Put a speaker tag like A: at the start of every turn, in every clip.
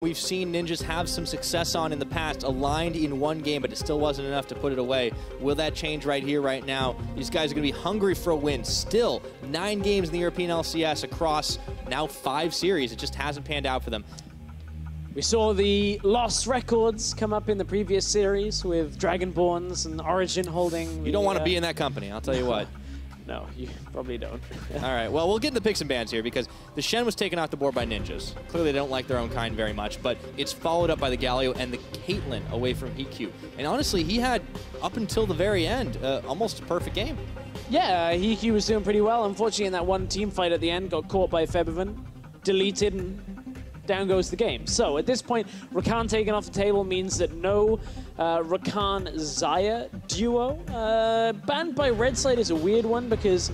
A: We've seen Ninjas have some success on in the past, aligned in one game, but it still wasn't enough to put it away. Will that change right here, right now? These guys are going to be hungry for a win. Still, 9 games in the European LCS across now 5 series. It just hasn't panned out for them.
B: We saw the lost records come up in the previous series with Dragonborns and Origin holding.
A: You don't want to be in that company, I'll tell you what.
B: No, you probably don't.
A: All right, well, we'll get into the picks and bans here because the Shen was taken off the board by Ninjas. Clearly, they don't like their own kind very much, but it's followed up by the Galio and the Caitlyn away from HeaQ. And honestly, he had, up until the very end, almost a perfect game.
B: Yeah, HeaQ was doing pretty well. Unfortunately, in that one team fight at the end, got caught by Febiven, deleted, and down goes the game. So at this point, Rakan taken off the table means that no Rakan-Xayah duo. Banned by Rek'Sai is a weird one because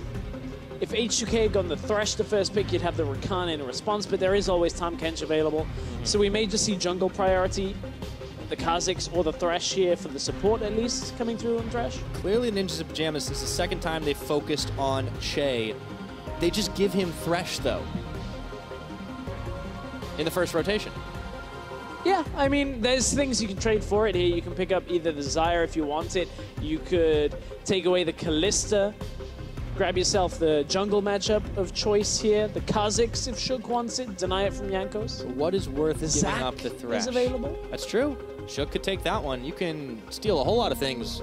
B: if H2K had gone the Thresh the first pick, you'd have the Rakan in response, but there is always Tahm Kench available. So we may just see jungle priority, the Kha'Zix or the Thresh here for the support at least coming through on Thresh.
A: Clearly Ninjas in Pyjamas is the second time they focused on Chei. They just give him Thresh though in the first rotation.
B: Yeah, I mean, there's things you can trade for it here. You can pick up either the Xayah if you want it. You could take away the Kalista, grab yourself the jungle matchup of choice here. The Kha'Zix if Shook wants it, deny it from Jankos.
A: What is worth
B: The
A: giving
B: Zac
A: up the Thresh?
B: is available.
A: That's true. Shook could take that one. You can steal a whole lot of things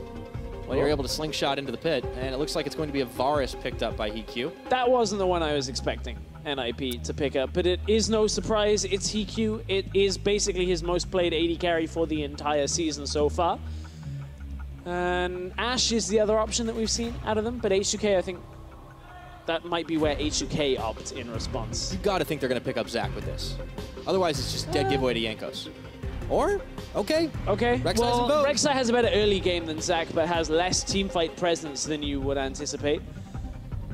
A: while you're able to slingshot into the pit, and it looks like it's going to be a Varus picked up by HeaQ.
B: That wasn't the one I was expecting NIP to pick up, but it is no surprise. It's HeaQ. It is basically his most played AD carry for the entire season so far. And Ashe is the other option that we've seen out of them, but H2K, I think that might be where H2K opt in response.
A: You got to think they're going to pick up Zac with this. Otherwise, it's just dead giveaway to Jankos. Or, okay. Rek'Sai's
B: well,
A: a vote.
B: Rek'Sai has a better early game than Zac, but has less teamfight presence than you would anticipate.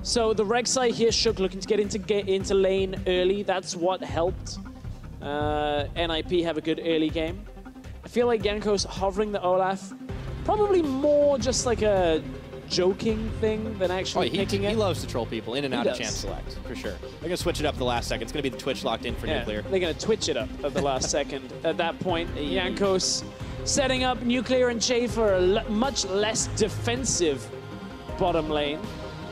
B: So the Rek'Sai here, Shook looking to get into lane early. That's what helped NIP have a good early game. I feel like Jankos hovering the Olaf, probably more just like a joking thing than actually picking it.
A: He loves to troll people in and out of champ select, for sure. They're going to switch it up at the last second. It's going to be the Twitch locked in for Nuclear.
B: They're going to Twitch it up at the last second. At that point, Jankos setting up Nuclear and Chei for a much less defensive bottom lane.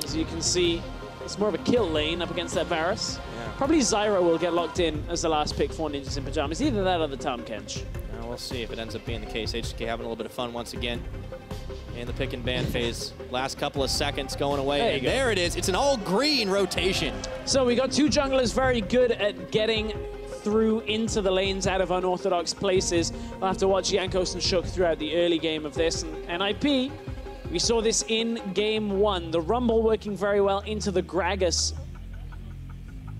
B: As you can see, it's more of a kill lane up against that Varus. Yeah. Probably Zyra will get locked in as the last pick for Ninjas in Pyjamas. Either that or the Tahm Kench.
A: We'll see if it ends up being the case. H2K having a little bit of fun once again in the pick and ban phase. Last couple of seconds going away. There it is. It's an all-green rotation.
B: So we got 2 junglers very good at getting through into the lanes out of unorthodox places. We'll have to watch Jankos and Shook throughout the early game of this. And NIP, we saw this in game 1. The Rumble working very well into the Gragas.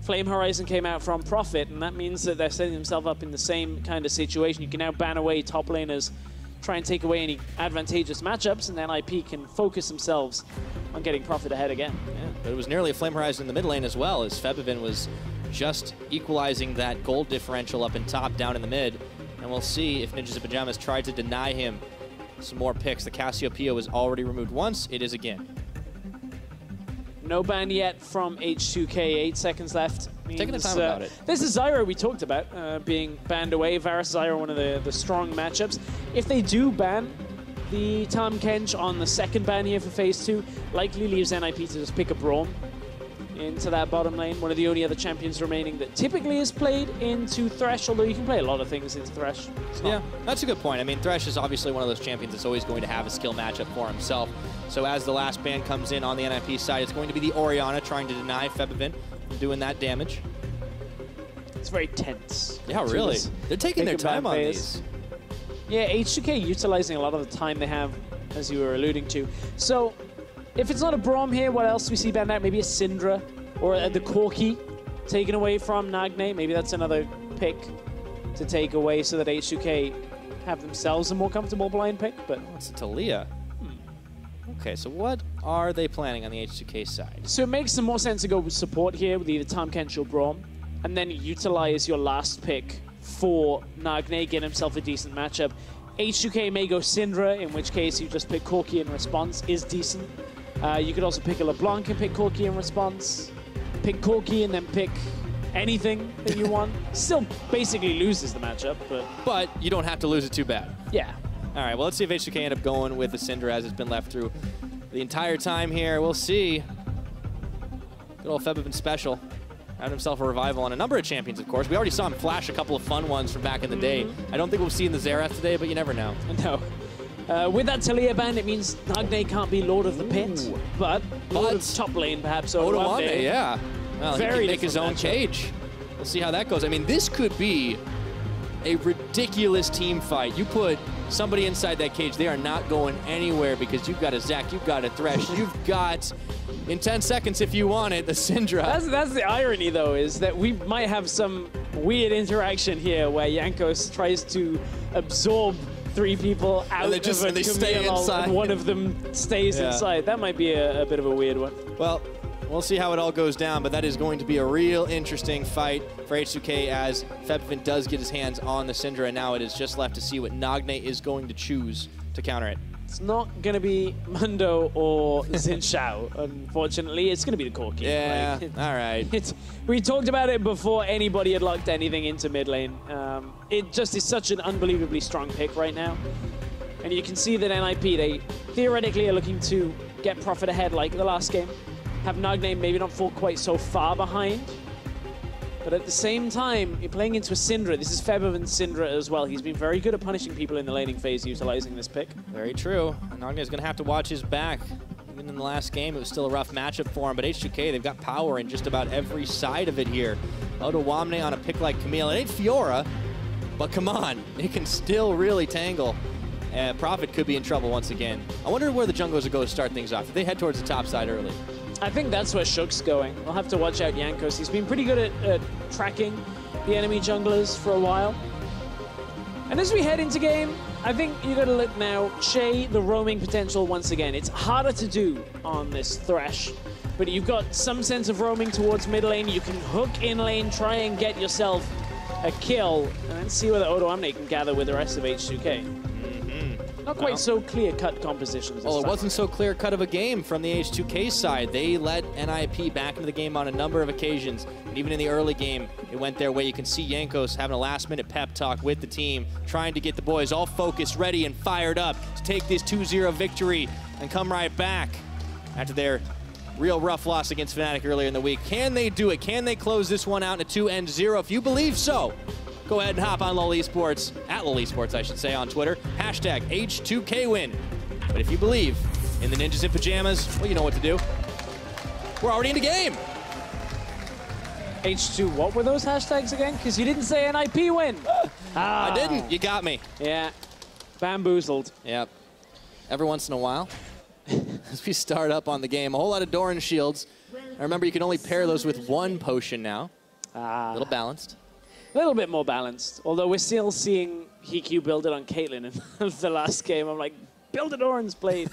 B: Flame Horizon came out from Prophet, and that means that they're setting themselves up in the same kind of situation. You can now ban away top laners, try and take away any advantageous matchups, and then NIP can focus themselves on getting Prophet ahead again.
A: Yeah, but it was nearly a Flame Horizon in the mid lane as well, as Febiven was just equalizing that gold differential up in top, down in the mid. And we'll see if Ninjas in Pyjamas tried to deny him some more picks. The Cassiopeia was already removed once. It is again.
B: No ban yet from H2K, 8 seconds left.
A: Taking the time about it.
B: This is Zyra we talked about being banned away. Varus Zyra, one of the strong matchups. If they do ban the Tahm Kench on the second ban here for phase 2, likely leaves NIP to just pick a Braum into that bottom lane. One of the only other champions remaining that typically is played into Thresh, although you can play a lot of things into Thresh.
A: Yeah, that's a good point. I mean, Thresh is obviously one of those champions that's always going to have a skill matchup for himself. So as the last ban comes in on the NIP side, it's going to be the Orianna trying to deny Febiven from doing that damage.
B: It's very tense.
A: Yeah, really. They're taking their time on these.
B: Yeah, H2K utilizing a lot of the time they have, as you were alluding to. So if it's not a Braum here, what else do we see banned out? Maybe a Syndra or the Corki taken away from Nagne. Maybe that's another pick to take away so that H2K have themselves a more comfortable blind pick. But
A: it's a Talia. Okay, so what are they planning on the H2K side?
B: So it makes some more sense to go with support here with either Tahm Kench or Braum, and then utilize your last pick for Nagne, get himself a decent matchup. H2K may go Syndra, in which case you just pick Corki in response, is decent. You could also pick a LeBlanc and pick Corki in response. Pick Corki and then pick anything that you want. Still basically loses the matchup,
A: but you don't have to lose it too bad.
B: Yeah.
A: All right, well, let's see if H2K end up going with the Syndra as it's been left through the entire time here. We'll see. Good old Febiven special. Had himself a revival on a number of champions, of course. We already saw him flash a couple of fun ones from back in the day. I don't think we'll see in the Xerath today, but you never know.
B: No. With that Talia ban, it means Nagne can't be Lord of the Pit, but Lord of top lane, perhaps.
A: Odoamne, yeah. Well, he can make his own
B: matchup.
A: cage. We'll see how that goes. I mean, this could be a ridiculous team fight. You put somebody inside that cage, they are not going anywhere because you've got a Zac, you've got a Thresh, you've got, in 10 seconds if you want it, the Syndra.
B: That's the irony, though, is that we might have some weird interaction here where Jankos tries to absorb 3 people out of a Camille and one of them stays inside. That might be a bit of a weird one.
A: Well, we'll see how it all goes down, but that is going to be a real interesting fight for H2K as Febiven does get his hands on the Syndra, and now it is just left to see what Nagne is going to choose to counter it.
B: It's not going to be Mundo or Xin Shao, unfortunately. It's going to be the Corki.
A: Yeah, all right.
B: We talked about it before anybody had locked anything into mid lane. It just is such an unbelievably strong pick right now. And you can see that NIP, they theoretically are looking to get profit ahead like the last game. Have Nagne maybe not fall quite so far behind. But at the same time, you're playing into a Syndra. This is Febiven's Syndra as well. He's been very good at punishing people in the laning phase utilizing this pick.
A: Very true. Nagne is going to have to watch his back. Even in the last game, it was still a rough matchup for him. But H2K, they've got power in just about every side of it here. Odoamne on a pick like Camille. It ain't Fiora, but come on. It can still really tangle. Prophet could be in trouble once again. I wonder where the jungles are going to start things off. If they head towards the top side early.
B: I think that's where Shook's going. We'll have to watch out Jankos. He's been pretty good at tracking the enemy junglers for a while. And as we head into game, I think you got to look now. Chei, the roaming potential once again. It's harder to do on this Thresh, but you've got some sense of roaming towards mid lane. You can hook in lane, try and get yourself a kill, and then see whether Odoamne can gather with the rest of H2K. Not quite so clear-cut compositions.
A: Well, it wasn't so clear-cut of a game from the H2K side. They let NIP back into the game on a number of occasions. And even in the early game, it went their way. You can see Jankos having a last-minute pep talk with the team, trying to get the boys all focused, ready, and fired up to take this 2-0 victory and come right back after their real rough loss against Fnatic earlier in the week. Can they do it? Can they close this one out in a 2-0? If you believe so, go ahead and hop on LOL Esports, at LOL Esports, I should say, on Twitter. Hashtag H2KWin. But if you believe in the ninjas in pajamas, well, you know what to do. We're already in the game.
B: H2, what were those hashtags again? Because you didn't say NIP win.
A: I didn't. You got me.
B: Yeah. Bamboozled.
A: Yep. Every once in a while, as we start up on the game, a whole lot of Doran shields. I remember you can only pair those with 1 potion now. A little balanced.
B: A little bit more balanced, although we're still seeing HeaQ build it on Caitlyn in the last game. I'm like, build it Oran's blade.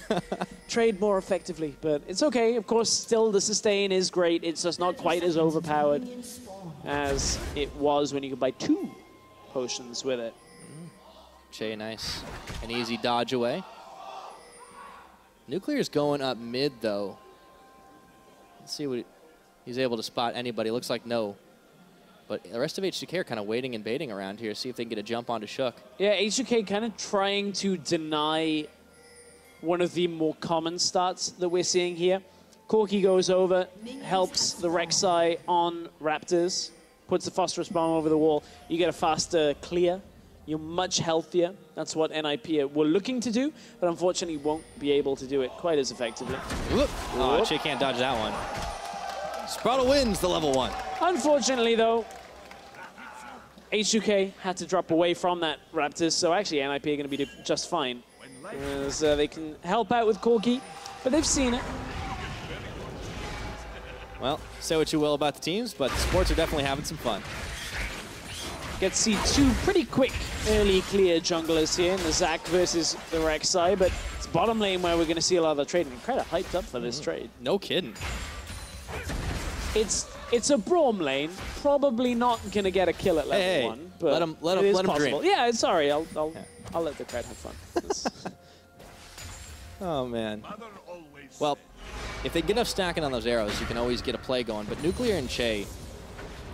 B: Trade more effectively, but it's okay. Of course, still the sustain is great. It's just not quite as overpowered as it was when you could buy 2 potions with it.
A: Chei, nice. An easy dodge away. Nuclear's going up mid, though. Let's see what he's able to spot anybody. Looks like no. But the rest of H2K are kind of waiting and baiting around here, see if they can get a jump onto Shook.
B: Yeah, H2K kind of trying to deny one of the more common stats that we're seeing here. Corki goes over, helps the Rek'Sai on Raptors, puts the phosphorus bomb over the wall. You get a faster clear. You're much healthier. That's what NIP were looking to do, but unfortunately won't be able to do it quite as effectively.
A: Whoop. Oh, Chei can't dodge that one. Sprattel wins the level 1.
B: Unfortunately, though, H2K had to drop away from that Raptors, so actually NIP are going to be just fine. As they can help out with Corki, but they've seen it.
A: Well, say what you will about the teams, but the sports are definitely having some fun.
B: Get to see 2 pretty quick early clear junglers here in the Zac versus the Rek'Sai, but it's bottom lane where we're going to see a lot of the trade. I'm kind of hyped up for this trade.
A: No kidding.
B: It's a Braum lane, probably not going to get a kill at level 1, but
A: let him dream.
B: Yeah, sorry, I'll let the crowd have fun.
A: Oh, man. Well, if they get enough stacking on those arrows, you can always get a play going. But Nuclear and Chei,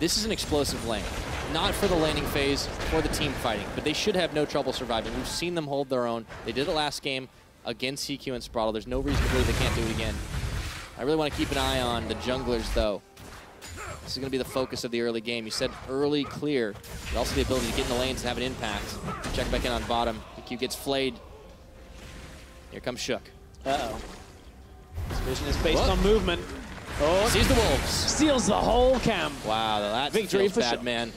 A: This is an explosive lane. Not for the laning phase, for the team fighting, but they should have no trouble surviving. We've seen them hold their own. They did it last game against HeaQ and Sprattel. There's no reason to believe they can't do it again. I really want to keep an eye on the junglers, though. This is going to be the focus of the early game. You said early clear, but also the ability to get in the lanes and have an impact. Check back in on bottom. HeaQ gets flayed. Here comes HeaQ.
B: Uh-oh. This vision is based on movement. Oh,
A: sees the wolves.
B: Steals the whole camp.
A: Wow, that
B: victory for
A: bad,
B: HeaQ.
A: Man.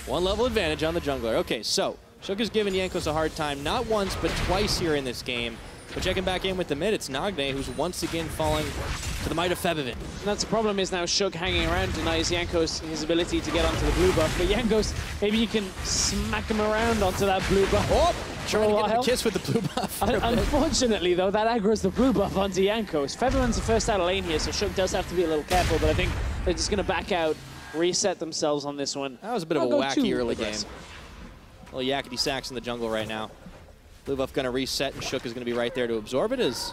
A: One level advantage on the jungler. Okay, so HeaQ has given Jankos a hard time, not once, but twice here in this game. But checking back in with the mid, it's Nagne, who's once again falling to the might of Febiven.
B: And that's the problem, is now HeaQ hanging around denies Jankos his ability to get onto the blue buff. But Jankos, maybe you can smack him around onto that blue buff.
A: Oh, trying to get the kiss with the blue buff.
B: Unfortunately, though, that aggro's the blue buff onto Jankos. Febiven's the first out of lane here, so HeaQ does have to be a little careful, but I think they're just going to back out, reset themselves on this one.
A: That was a bit of a wacky early game. A little yakety sacks in the jungle right now. Blue buff going to reset, and HeaQ is going to be right there to absorb it as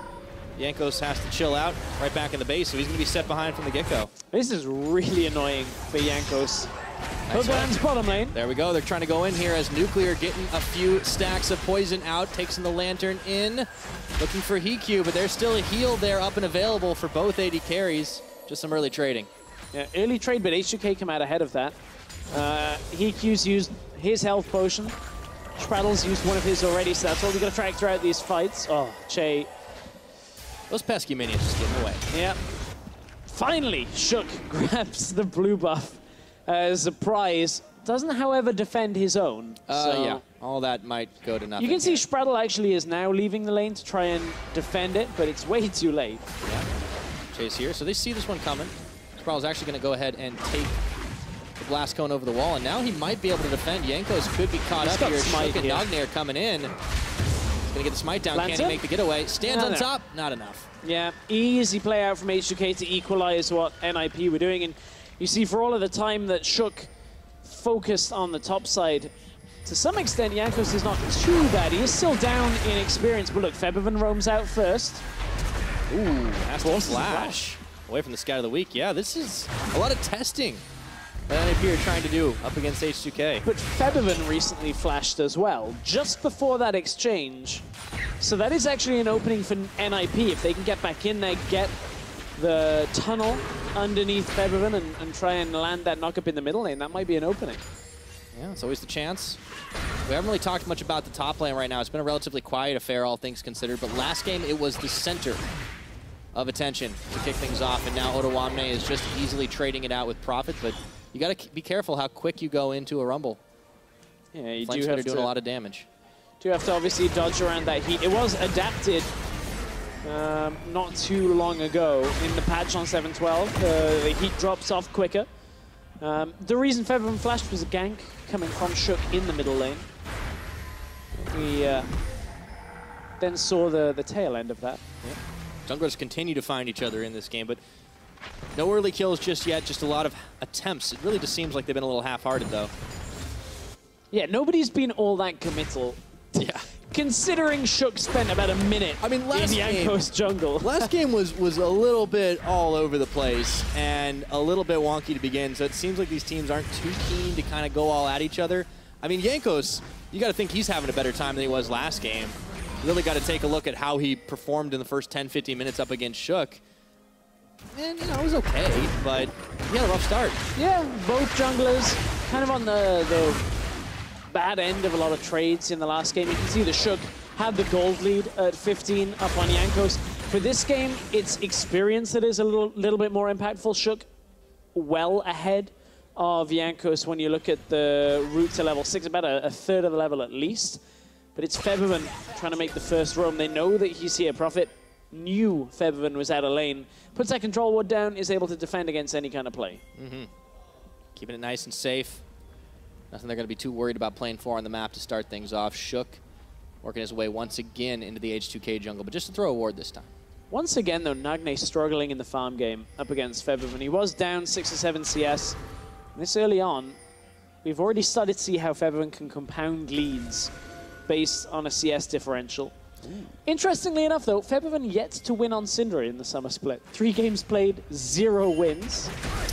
A: Jankos has to chill out right back in the base, so he's going to be set behind from the get-go.
B: This is really annoying for Jankos. HeaQ lands bottom lane.
A: There we go. They're trying to go in here as Nuclear getting a few stacks of poison out, takes in the lantern in, looking for HeaQ, but there's still a heal there up and available for both AD carries. Just some early trading.
B: Yeah, early trade, but H2K come out ahead of that. HeaQ's used his health potion. Sprattel's used one of his already, so that's all we're going to track throughout these fights. Oh, Chei.
A: Those pesky minions just getting away.
B: Yeah. Finally, HeaQ grabs the blue buff as a prize. Doesn't, however, defend his own. So
A: yeah, all that might go to nothing.
B: You can see Sprattel actually is now leaving the lane to try and defend it, but it's way too late.
A: Yeah. Chei's here, so they see this one coming. Sprattel's actually going to go ahead and take the blast cone over the wall, and now he might be able to defend. Jankos could be caught up here. HeaQ and Nagne are coming in. He's going to get the smite down. Can he make the getaway? Stands on top. Not enough.
B: Yeah, easy play out from H2K to equalize what NIP were doing. And you see, for all of the time that HeaQ focused on the top side, to some extent, Jankos is not too bad. He is still down in experience, but look, Febiven roams out first.
A: Ooh, has to flash. Away from the scout of the week. Yeah, this is a lot of testing that NIP are trying to do up against H2K.
B: But Febiven recently flashed as well, just before that exchange. So that is actually an opening for NIP. If they can get back in there, get the tunnel underneath Febiven and try and land that knock-up in the middle lane, that might be an opening.
A: Yeah, it's always the chance. We haven't really talked much about the top lane right now. It's been a relatively quiet affair, all things considered, but last game it was the center of attention to kick things off, and now Odoamne is just easily trading it out with profit, but you got to be careful how quick you go into a rumble.
B: Yeah, you
A: Flames
B: do have to
A: doing a lot of damage.
B: Do have to obviously dodge around that heat. It was adapted not too long ago in the patch on 7.12. The heat drops off quicker. The reason Febiven flashed was a gank coming from HeaQ in the middle lane. We then saw the tail end of that.
A: Yeah. Junglers continue to find each other in this game, but no early kills just yet, just a lot of attempts. It really just seems like they've been a little half-hearted, though.
B: Yeah, nobody's been all that committal.
A: Yeah.
B: Considering HeaQ spent about a minute in Jankos jungle.
A: Last game was a little bit all over the place and a little bit wonky to begin, so it seems like these teams aren't too keen to kind of go all at each other. I mean, Jankos, you got to think he's having a better time than he was last game. Really got to take a look at how he performed in the first 10-15 minutes up against HeaQ. And, you know, it was okay, but he had a rough start.
B: Yeah, both junglers kind of on the bad end of a lot of trades in the last game. You can see the HeaQ had the gold lead at 15 up on Jankos. For this game, it's experience that is a little bit more impactful. HeaQ well ahead of Jankos when you look at the route to level 6, about a third of the level at least. But it's Febiven trying to make the first roam. They know that he's here. Prophet knew Febiven was out of lane. Puts that control ward down, is able to defend against any kind of play.
A: Keeping it nice and safe. Nothing they're going to be too worried about playing for on the map to start things off. HeaQ working his way once again into the H2K jungle, but just to throw a ward this time.
B: Once again, though, Nagne struggling in the farm game up against Febiven. He was down 6 or 7 CS. And this early on, we've already started to see how Febiven can compound leads based on a CS differential. Interestingly enough, though, Febiven yet to win on Syndra in the summer split. 3 games played, 0 wins.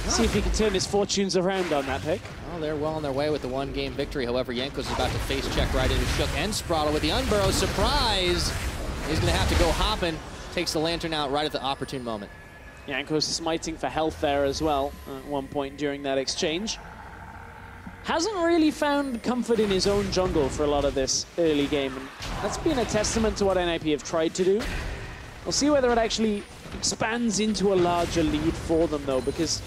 B: See if he can turn his fortunes around on that pick.
A: Well, they're well on their way with the one-game victory. However, Jankos is about to face check right into Shook and Sprattel with the unburrow. Surprise! He's going to have to go hopping. Takes the lantern out right at the opportune moment.
B: Jankos smiting for health there as well at one point during that exchange. Hasn't really found comfort in his own jungle for a lot of this early game. And that's been a testament to what NIP have tried to do. We'll see whether it actually expands into a larger lead for them, though, because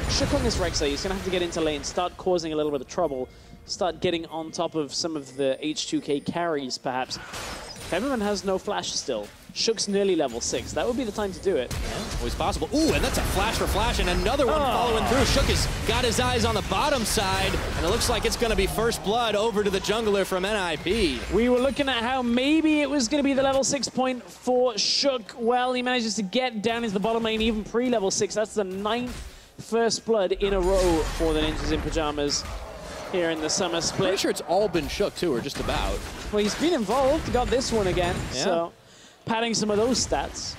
B: Shook on this Rek'Sai, he's going to have to get into lane, start causing a little bit of trouble, start getting on top of some of the H2K carries, perhaps. Febiven has no flash still. Shook's nearly level 6. That would be the time to do it.
A: Yeah, always possible. Ooh, and that's a flash for flash, and another one following through. Shook has got his eyes on the bottom side, and it looks like it's going to be first blood over to the jungler from NIP.
B: We were looking at how maybe it was going to be the level 6 point for Shook. Well, he manages to get down into the bottom lane, even pre-level 6. That's the 9th first blood in a row for the Ninjas in Pyjamas here in the summer split.
A: Pretty sure it's all been Shook, too, or just about.
B: Well, he's been involved, got this one again, so padding some of those stats.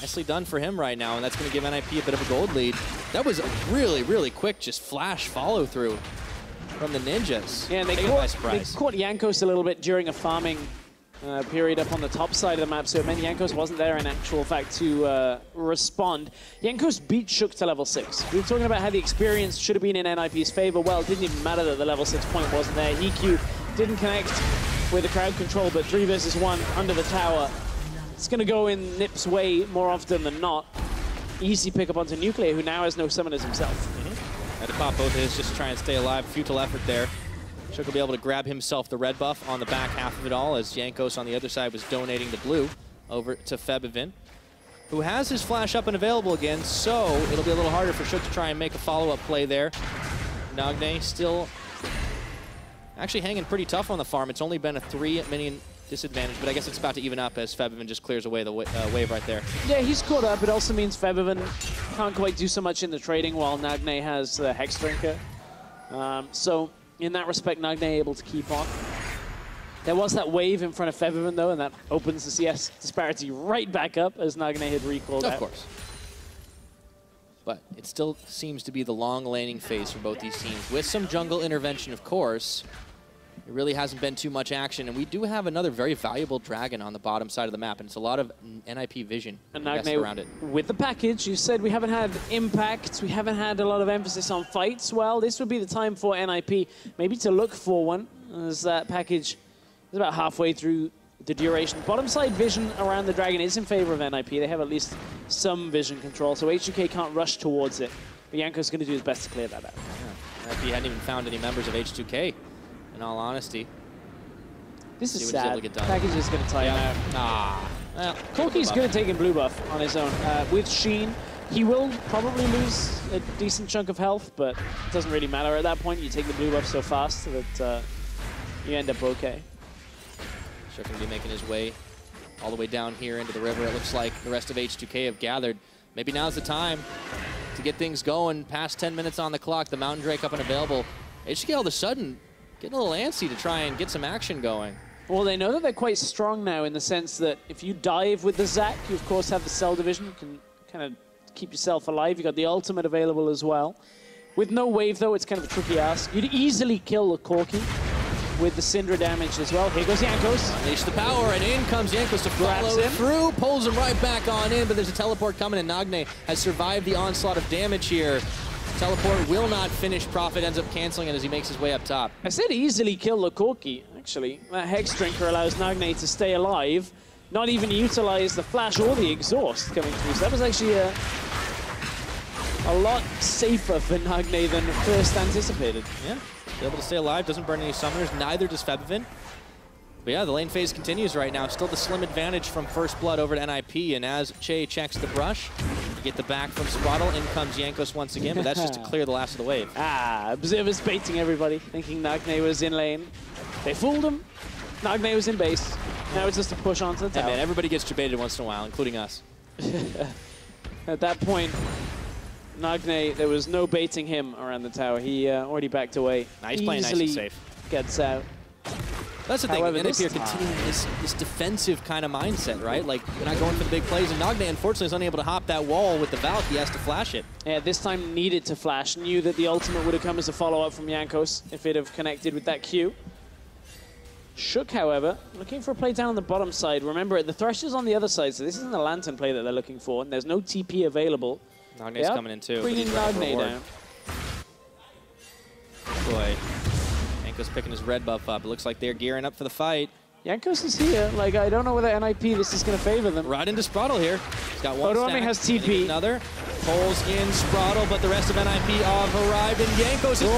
A: Nicely done for him right now, and that's going to give NIP a bit of a gold lead. That was a really, really quick just flash follow-through from the Ninjas.
B: Yeah, and they caught Jankos a little bit during a farming period up on the top side of the map, so it meant Jankos wasn't there in actual fact to respond. Jankos beat Shook to level 6. We were talking about how the experience should have been in NIP's favor. Well, it didn't even matter that the level 6 point wasn't there. HeaQ didn't connect with the crowd control, but 3 versus 1 under the tower. It's going to go in Nip's way more often than not. Easy pickup onto Nuclear, who now has no summoners himself.
A: Had to pop both of his just to try and stay alive. Futile effort there. Shook will be able to grab himself the red buff on the back half of it all, as Jankos on the other side was donating the blue over to Febiven, who has his flash up and available again, so it'll be a little harder for Shook to try and make a follow-up play there. Nagne still actually hanging pretty tough on the farm. It's only been a 3 minion disadvantage, but I guess it's about to even up as Febiven just clears away the wave right there.
B: Yeah, he's caught up. It also means Febiven can't quite do so much in the trading while Nagne has the Hex Drinker. So in that respect, Nagne able to keep on. There was that wave in front of Febiven, though, and that opens the CS disparity right back up as Nagne had recalled out.
A: Of course. But it still seems to be the long laning phase for both these teams. With some jungle intervention, of course, it really hasn't been too much action. And we do have another very valuable dragon on the bottom side of the map, and it's a lot of NIP vision
B: and Nagne around it. With the package, you said we haven't had impact, we haven't had a lot of emphasis on fights. Well, this would be the time for NIP maybe to look for one, as that package is about halfway through the duration. Bottom side vision around the dragon is in favor of NIP. They have at least some vision control, so H2K can't rush towards it. But Jankos going to do his best to clear that out.
A: Yeah. NIP hadn't even found any members of H2K, in all honesty.
B: This is sad. Package is going to tie him out. Well, Corki's good at taking blue buff on his own. With Sheen, he will probably lose a decent chunk of health, but it doesn't really matter at that point. You take the blue buff so fast that you end up okay.
A: Shook going to be making his way all the way down here into the river. It looks like the rest of H2K have gathered. Maybe now's the time to get things going. Past 10 minutes on the clock, the Mountain Drake up and available. H2K all of a sudden getting a little antsy to try and get some action going.
B: Well, they know that they're quite strong now in the sense that if you dive with the Zac, you of course have the cell division. You can kind of keep yourself alive. You got the ultimate available as well. With no wave, though, it's kind of a tricky ask. You'd easily kill a Corki with the Syndra damage as well. Here goes Jankos.
A: Unleash the power, and in comes Jankos to follow through. Pulls him right back on in, but there's a teleport coming, and Nagne has survived the onslaught of damage here. Teleport will not finish. Prophet ends up canceling it as he makes his way up top.
B: I said easily kill the Corki, actually. That Hex Drinker allows Nagne to stay alive, not even utilize the flash or the exhaust coming through. So that was actually a lot safer for Nagne than first anticipated.
A: Yeah. Able to stay alive, doesn't burn any summoners, neither does Febiven. But yeah, the lane phase continues right now. Still the slim advantage from First Blood over to NIP, and as Chei checks the brush, you get the back from Sprattel, in comes Jankos once again, but that's just to clear the last of the wave.
B: Observers baiting everybody, thinking Nagne was in lane. They fooled him. Nagne was in base. Now it's just a push onto the tower.
A: Hey man, everybody gets debated once in a while, including us.
B: At that point, Nagne, there was no baiting him around the tower. He already backed away.
A: Nice playing nice and safe.
B: Gets out.
A: That's the thing.
B: However,
A: NIP are continuing this defensive kind of mindset, right? Like, they're not going for the big plays, and Nagne, unfortunately, is unable to hop that wall with the Valk. He has to flash it.
B: Yeah, this time needed to flash. Knew that the ultimate would have come as a follow-up from Jankos if it have connected with that Q. HeaQ, however, looking for a play down on the bottom side. Remember, the Thresh is on the other side, so this isn't the Lantern play that they're looking for, and there's no TP available.
A: Nagne's coming in too.
B: Bringing Nagne down.
A: Boy, Jankos picking his red buff up. It looks like they're gearing up for the fight.
B: Jankos is here. Like, I don't know whether NIP this is going to favor them.
A: Right into Sprattel here. He's got one
B: Odoamne
A: stack.
B: has TP.
A: Another. Pulls in Sprattel, but the rest of NIP have arrived, and Jankos is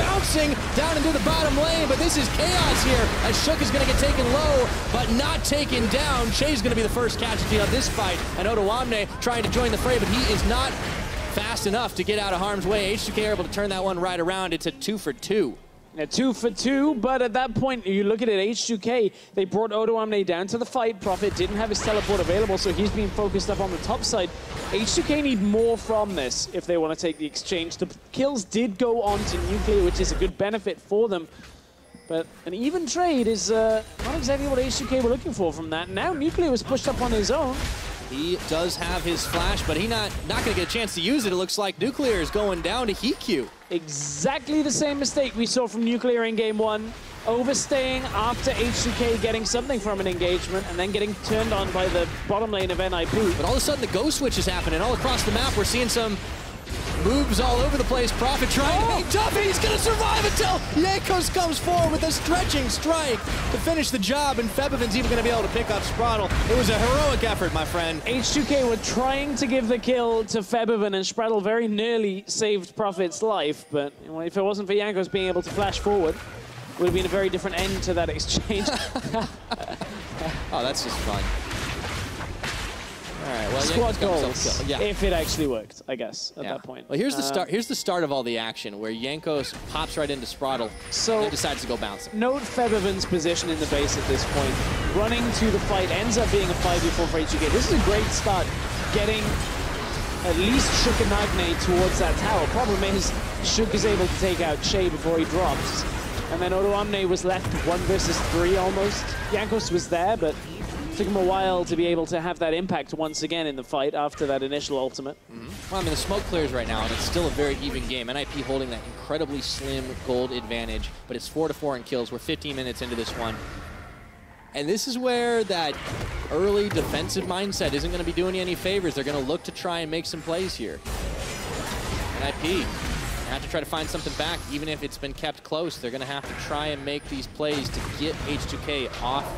A: bouncing down into the bottom lane, but this is chaos here, as HeaQ is going to get taken low, but not taken down. Chei's going to be the first casualty of this fight, and Odoamne trying to join the fray, but he is not fast enough to get out of harm's way. H2K are able to turn that one right around. It's a 2 for 2.
B: A 2 for 2, but at that point, you look at it, H2K, they brought Odoamne down to the fight. Prophet didn't have his teleport available, so he's being focused up on the top side. H2K need more from this if they want to take the exchange. The kills did go on to Nuclear, which is a good benefit for them. But an even trade is not exactly what H2K were looking for from that. Now Nuclear was pushed up on his own.
A: He does have his flash, but he's not going to get a chance to use it. It looks like Nuclear is going down to HeaQ.
B: Exactly the same mistake we saw from Nuclear in game 1. Overstaying after H2K getting something from an engagement and then getting turned on by the bottom lane of NIP.
A: But all of a sudden the ghost switch is happening all across the map. We're seeing some moves all over the place. Prophet trying to be tough, and he's going to survive until Jankos comes forward with a stretching strike to finish the job, and Febiven's even going to be able to pick up Sprattel. It was a heroic effort, my friend.
B: H2K were trying to give the kill to Febiven, and Sprattel very nearly saved Prophet's life, but if it wasn't for Jankos being able to flash forward, it would have been a very different end to that exchange.
A: Oh, that's just fun. All right, well,
B: squad goals,
A: yeah.
B: if it actually worked, I guess, at that point.
A: Well, here's the start. Here's the start of all the action, where Jankos pops right into Sprattel, and then decides to go bouncing.
B: Note Febiven's position in the base at this point. Running to the fight ends up being a 5v4 for H2K. This is a great start, getting at least HeaQ and Nagne towards that tower. Problem is, HeaQ is able to take out Chei before he drops, and then Odoamne was left 1 versus 3 almost. Jankos was there, but took him a while to be able to have that impact once again in the fight after that initial ultimate.
A: Well, I mean, the smoke clears right now, and it's still a very even game. NIP holding that incredibly slim gold advantage, but it's 4-4 in kills. We're 15 minutes into this one. And this is where that early defensive mindset isn't going to be doing you any favors. They're going to look to try and make some plays here. NIP have to try to find something back, even if it's been kept close. They're going to have to try and make these plays to get H2K off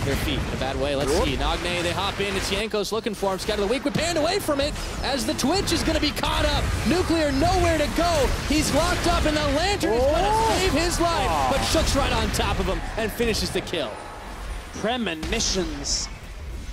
A: their feet in a bad way. Let's see. Nagne, they hop in. It's Jankos looking for him. Scatter the weak, but panned away from it as the Twitch is going to be caught up. Nuclear nowhere to go. He's locked up, and the Lantern is going to save his life. But HeaQ's right on top of him and finishes the kill.
B: Premonitions.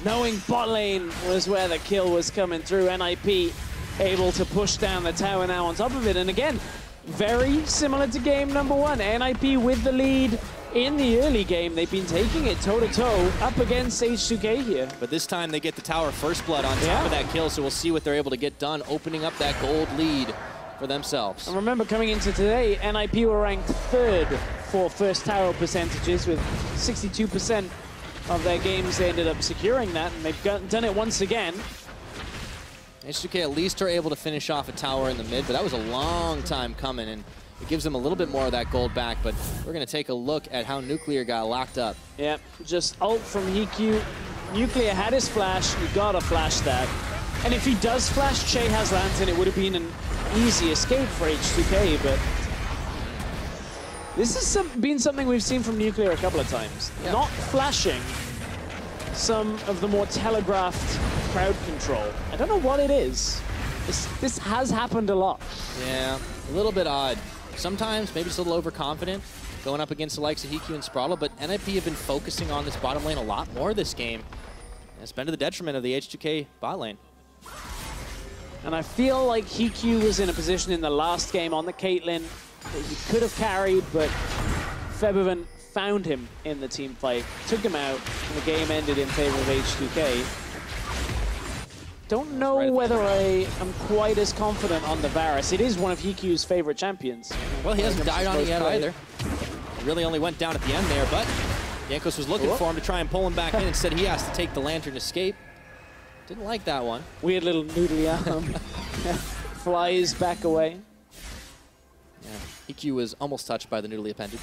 B: Knowing bot lane was where the kill was coming through. NIP able to push down the tower now on top of it. And again, very similar to game number 1. NIP with the lead. In the early game, they've been taking it toe-to-toe up against H2K here.
A: But this time they get the tower first blood on top of that kill, so we'll see what they're able to get done, opening up that gold lead for themselves.
B: And remember, coming into today, NIP were ranked 3rd for first tower percentages, with 62% of their games they ended up securing that, and they've done it once again.
A: H2K at least are able to finish off a tower in the mid, but that was a long time coming, and it gives them a little bit more of that gold back, but we're going to take a look at how Nuclear got locked up.
B: Yeah, just ult from HeaQ. Nuclear had his flash, you gotta flash that. And if he does flash, Chei has Lantern, it would have been an easy escape for H2K, but this has been something we've seen from Nuclear a couple of times. Yeah. Not flashing some of the more telegraphed crowd control. I don't know what it is. This has happened a lot.
A: Yeah, a little bit odd. Sometimes maybe just a little overconfident going up against the likes of HeaQ and Sprattel, but NIP have been focusing on this bottom lane a lot more this game. And it's been to the detriment of the H2K bot lane.
B: And I feel like HeaQ was in a position in the last game on the Caitlyn that he could have carried, but Febiven found him in the team fight, took him out, and the game ended in favor of H2K. Don't know whether I am quite as confident on the Varus. It is one of HeaQ's favorite champions.
A: Well, he hasn't died on it yet either. really only went down at the end there, but Jankos was looking for him to try and pull him back in. Instead, he has to take the Lantern escape. Didn't like that one.
B: Weird little noodly arm. Flies back away.
A: Yeah, HeaQ was almost touched by the noodly appendage.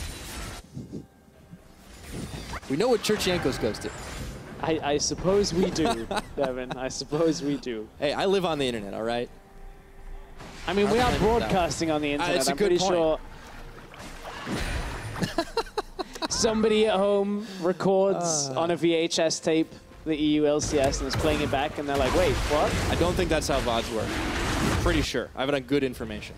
A: We know what church Jankos goes to.
B: I suppose we do, Devin. I suppose we do.
A: Hey, I live on the internet, all right?
B: I mean, we are broadcasting on the internet. I'm pretty sure somebody at home records on a VHS tape the EU LCS and is playing it back, and they're like, wait, what?
A: I don't think that's how VODs work. I'm pretty sure. I have it on good information.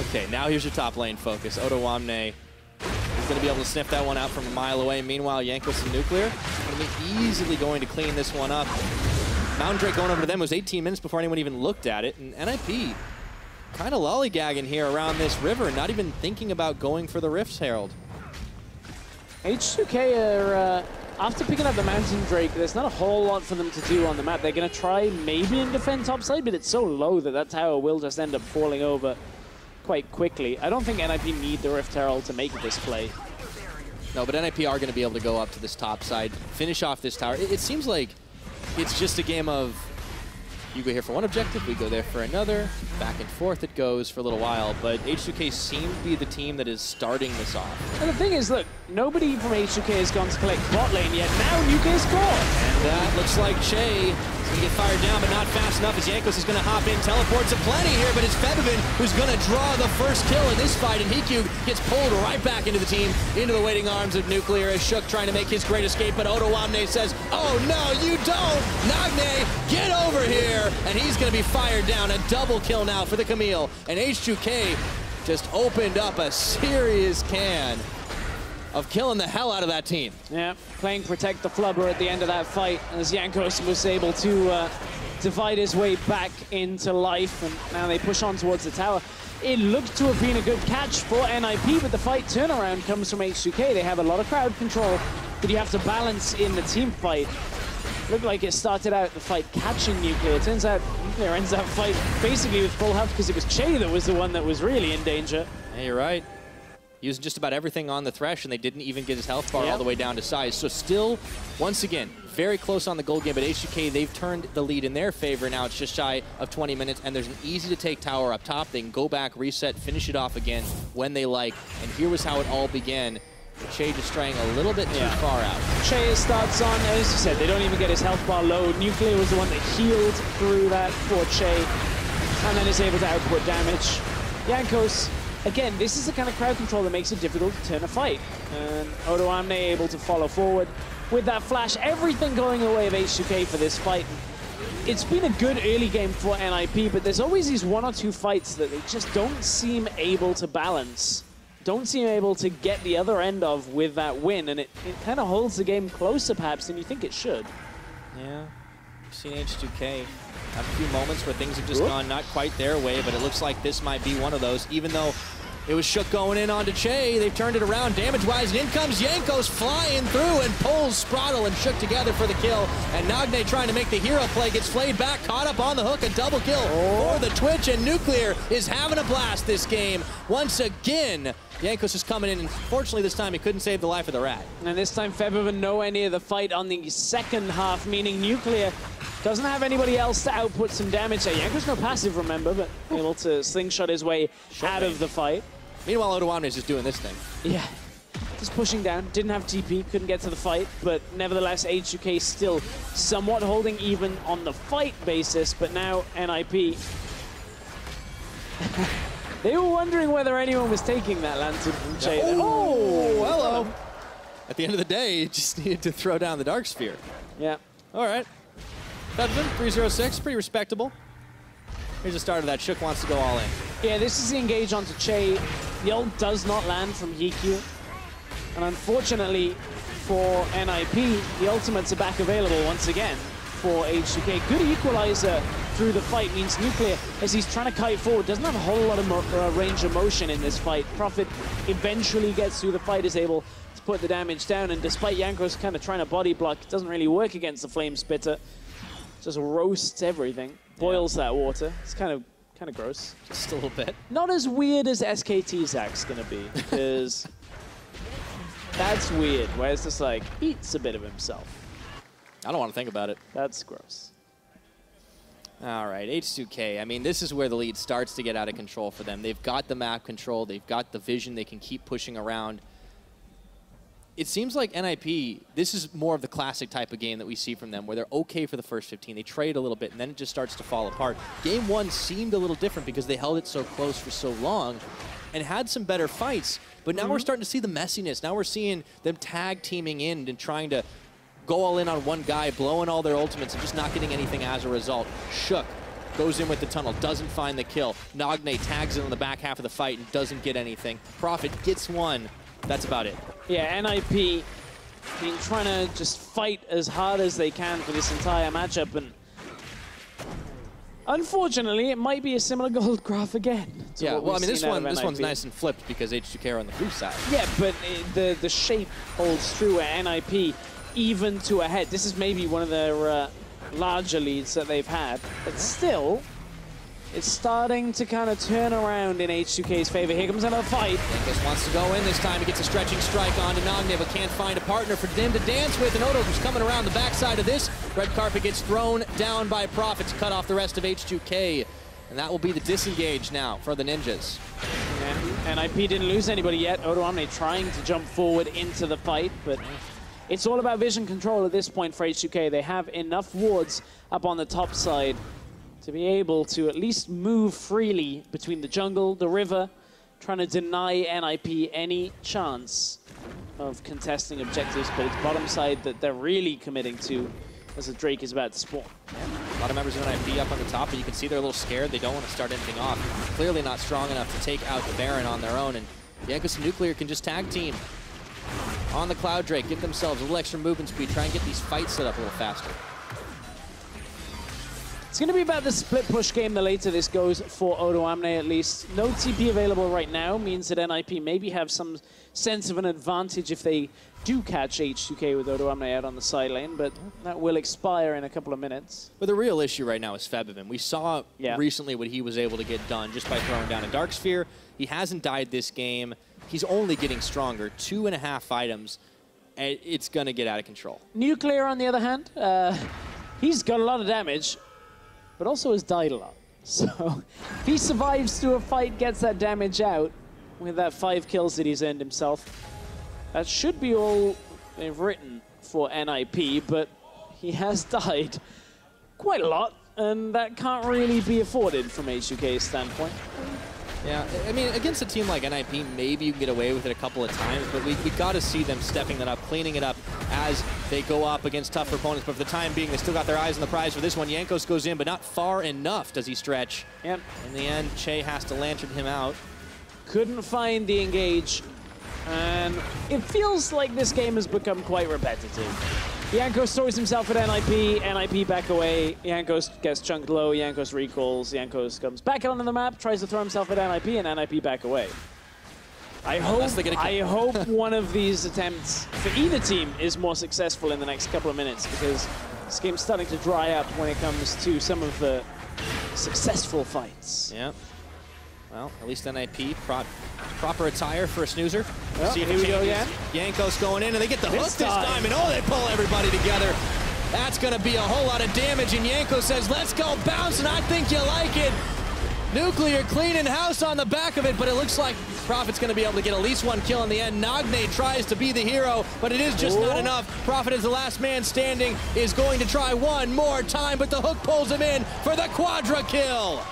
A: Okay, now here's your top lane focus. Odoamne is going to be able to sniff that one out from a mile away. Meanwhile, Jankos and Nuclear going to be easily going to clean this one up. Mountain Drake going over to them was 18 minutes before anyone even looked at it. And NIP kind of lollygagging here around this river, not even thinking about going for the Rifts Herald.
B: H2K are, after picking up the Mountain Drake, there's not a whole lot for them to do on the map. They're going to try maybe and defend topside, but it's so low that that tower will just end up falling over quite quickly. I don't think NIP need the Rift Herald to make this play.
A: No, but NIP are going to be able to go up to this top side, finish off this tower. It seems like it's just a game of you go here for one objective, we go there for another. Back and forth it goes for a little while, but H2K seem to be the team that is starting this off.
B: And the thing is, look, nobody from H2K has gone to collect bot lane yet. Now Nuclear's caught.
A: And that looks like Chei is going to get fired down, but not fast enough as Jankos is going to hop in. Teleports a plenty here, but it's Febiven who's going to draw the first kill in this fight, and HeaQ gets pulled right back into the team, into the waiting arms of Nuclear as Shook trying to make his great escape, but Odoamne says, oh no, you don't! Nagne, get over here! And he's going to be fired down. A double kill now for the Camille, and H2K just opened up a serious can of killing the hell out of that team.
B: Yeah, playing Protect the Flubber at the end of that fight as Jankos was able to divide his way back into life, and now they push on towards the tower. It looked to have been a good catch for NIP, but the fight turnaround comes from H2K. They have a lot of crowd control, but you have to balance in the team fight. Looked like it started out the fight catching Nuclear. Turns out Nuclear ends that fight basically with full health because it was Chei that was the one that was really in danger.
A: Yeah, you're right. Using just about everything on the Thresh, and they didn't even get his health bar all the way down to size. So still, once again, very close on the gold game, but H2K, they've turned the lead in their favor. Now it's just shy of 20 minutes, and there's an easy-to-take tower up top. They can go back, reset, finish it off again when they like. And here was how it all began. Chei just straying a little bit too far out.
B: Chei starts on, as you said, they don't even get his health bar low. Nuclear was the one that healed through that for Chei, and then is able to output damage. Jankos, again, this is the kind of crowd control that makes it difficult to turn a fight. And Odoamne able to follow forward with that flash. Everything going the way of H2K for this fight. It's been a good early game for NIP, but there's always these one or two fights that they just don't seem able to balance. Don't seem able to get the other end of with that win, and it kind of holds the game closer perhaps than you think it should.
A: Yeah, we've seen H2K have a few moments where things have just gone not quite their way, but it looks like this might be one of those. Even though it was Shook going in onto Chei, they've turned it around damage-wise, and in comes Jankos flying through and pulls Sprattel and Shook together for the kill. And Nagne trying to make the hero play, gets flayed back, caught up on the hook, a double kill for the Twitch, and Nuclear is having a blast this game. Once again, Jankos is coming in, and fortunately this time he couldn't save the life of the rat.
B: And this time Febiven nowhere near the fight on the second half, meaning Nuclear doesn't have anybody else to output some damage there. Jankos no passive, remember, but able to slingshot his way out of the fight.
A: Meanwhile, Odoamne is just doing this thing.
B: Yeah, just pushing down. Didn't have TP, couldn't get to the fight, but nevertheless, H2K still somewhat holding even on the fight basis, but now NIP. They were wondering whether anyone was taking that Lantern from Chei.
A: Oh, hello. At the end of the day, you just needed to throw down the Dark Sphere.
B: Yeah.
A: All right. Febiven, 306, pretty respectable. Here's the start of that. Shook wants to go all in.
B: Yeah, this is the engage onto Chei. The ult does not land from HeaQ. And unfortunately for NIP, the ultimates are back available once again for H2K. Good equalizer through the fight means Nuclear, as he's trying to kite forward, doesn't have a whole lot of range of motion in this fight. Prophet eventually gets through the fight, is able to put the damage down, and despite Jankos kind of trying to body block, it doesn't really work against the Flame Spitter. Just roasts everything, boils that water. It's kind of Kind of gross.
A: Just a little bit.
B: Not as weird as SKT Zach's going to be, because that's weird, where it's just like, eats a bit of himself.
A: I don't want to think about it.
B: That's gross.
A: All right, H2K. I mean, this is where the lead starts to get out of control for them. They've got the map control. They've got the vision. They can keep pushing around. It seems like NIP, this is more of the classic type of game that we see from them, where they're okay for the first 15. They trade a little bit, and then it just starts to fall apart. Game 1 seemed a little different because they held it so close for so long and had some better fights. But now we're starting to see the messiness. Now we're seeing them tag teaming in and trying to go all in on one guy, blowing all their ultimates and just not getting anything as a result. HeaQ goes in with the tunnel, doesn't find the kill. Nagne tags it on the back half of the fight and doesn't get anything. Prophet gets one. That's about it.
B: Yeah, NIP been trying to just fight as hard as they can for this entire matchup, and unfortunately, it might be a similar gold graph again.
A: Yeah, well, I mean, this one's nice and flipped because H2K are on the blue side.
B: Yeah, but the shape holds true at NIP, even to a head. This is maybe one of their larger leads that they've had, but still, it's starting to kind of turn around in H2K's favor. Here comes another fight.
A: Jankos wants to go in this time. He gets a stretching strike on to Nagne, but can't find a partner for him to dance with. And Odo's coming around the backside of this. Red carpet gets thrown down by Prophet to cut off the rest of H2K. And that will be the disengage now for the Ninjas.
B: And NIP didn't lose anybody yet. Odoamne trying to jump forward into the fight, but it's all about vision control at this point for H2K. They have enough wards up on the top side to be able to at least move freely between the jungle, the river, trying to deny NIP any chance of contesting objectives, but it's bottom side that they're really committing to as the Drake is about to spawn.
A: Yeah. A lot of members of NIP up on the top, but you can see they're a little scared. They don't want to start anything off. Clearly not strong enough to take out the Baron on their own, and Jankos and Nuclear can just tag team on the Cloud Drake, give themselves a little extra movement speed, try and get these fights set up a little faster.
B: It's going to be about the split push game the later this goes for Odoamne, at least. No TP available right now means that NIP maybe have some sense of an advantage if they do catch H2K with Odoamne out on the side lane, but that will expire in a couple of minutes.
A: But the real issue right now is Febiven. We saw recently what he was able to get done just by throwing down a Dark Sphere. He hasn't died this game. He's only getting stronger. 2.5 items. It's going to get out of control.
B: Nuclear, on the other hand, he's got a lot of damage, but also has died a lot. So if he survives through a fight, gets that damage out with that 5 kills that he's earned himself, that should be all they've written for NIP, but he has died quite a lot, and that can't really be afforded from H2K's standpoint.
A: Yeah, I mean, against a team like NIP, maybe you can get away with it a couple of times, but we got to see them stepping that up, cleaning it up as they go up against tougher opponents. But for the time being, they still got their eyes on the prize for this one. Jankos goes in, but not far enough does he stretch.
B: Yep.
A: In the end, Chei has to lantern him out.
B: Couldn't find the engage, and it feels like this game has become quite repetitive. Jankos throws himself at NIP back away, Jankos gets chunked low, Jankos recalls, Jankos comes back onto the map, tries to throw himself at NIP, and NIP back away. I hope one of these attempts for either team is more successful in the next couple of minutes, because this game's starting to dry up when it comes to some of the successful fights.
A: Yeah. Well, at least NIP proper attire for a snoozer.
B: Well,
A: see if
B: here we go again.
A: Jankos going in, and they get the hook this time, and oh, they pull everybody together. That's going to be a whole lot of damage, and Jankos says, let's go bounce, and I think you like it. Nuclear cleaning house on the back of it, but it looks like Prophet's going to be able to get at least one kill in the end. Nagne tries to be the hero, but it is just not enough. Prophet, as the last man standing, is going to try one more time, but the hook pulls him in for the quadra kill.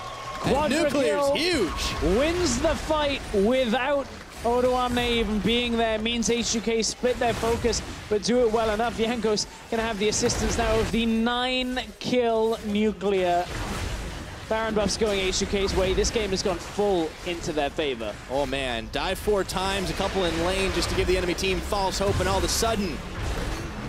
A: Nuclear's huge.
B: Wins the fight without Odoamne even being there. Means H2K split their focus, but do it well enough. Jankos gonna have the assistance now of the 9-kill Nuclear. Baron buffs going H2K's way. This game has gone full into their favor.
A: Oh man, dive 4 times, a couple in lane just to give the enemy team false hope, and all of a sudden,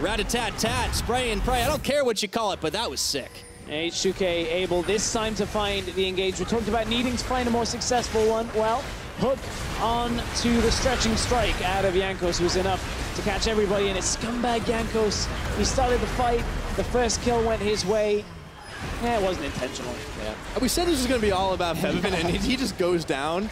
A: rat-a-tat-tat, spray and pray. I don't care what you call it, but that was sick.
B: H2K able this time to find the engage. We talked about needing to find a more successful one. Well, hook on to the stretching strike out of Jankos was enough to catch everybody, and it's scumbag Jankos. He started the fight. The first kill went his way. Yeah, it wasn't intentional.
A: Yeah. We said this was going to be all about Febiven, and he just goes down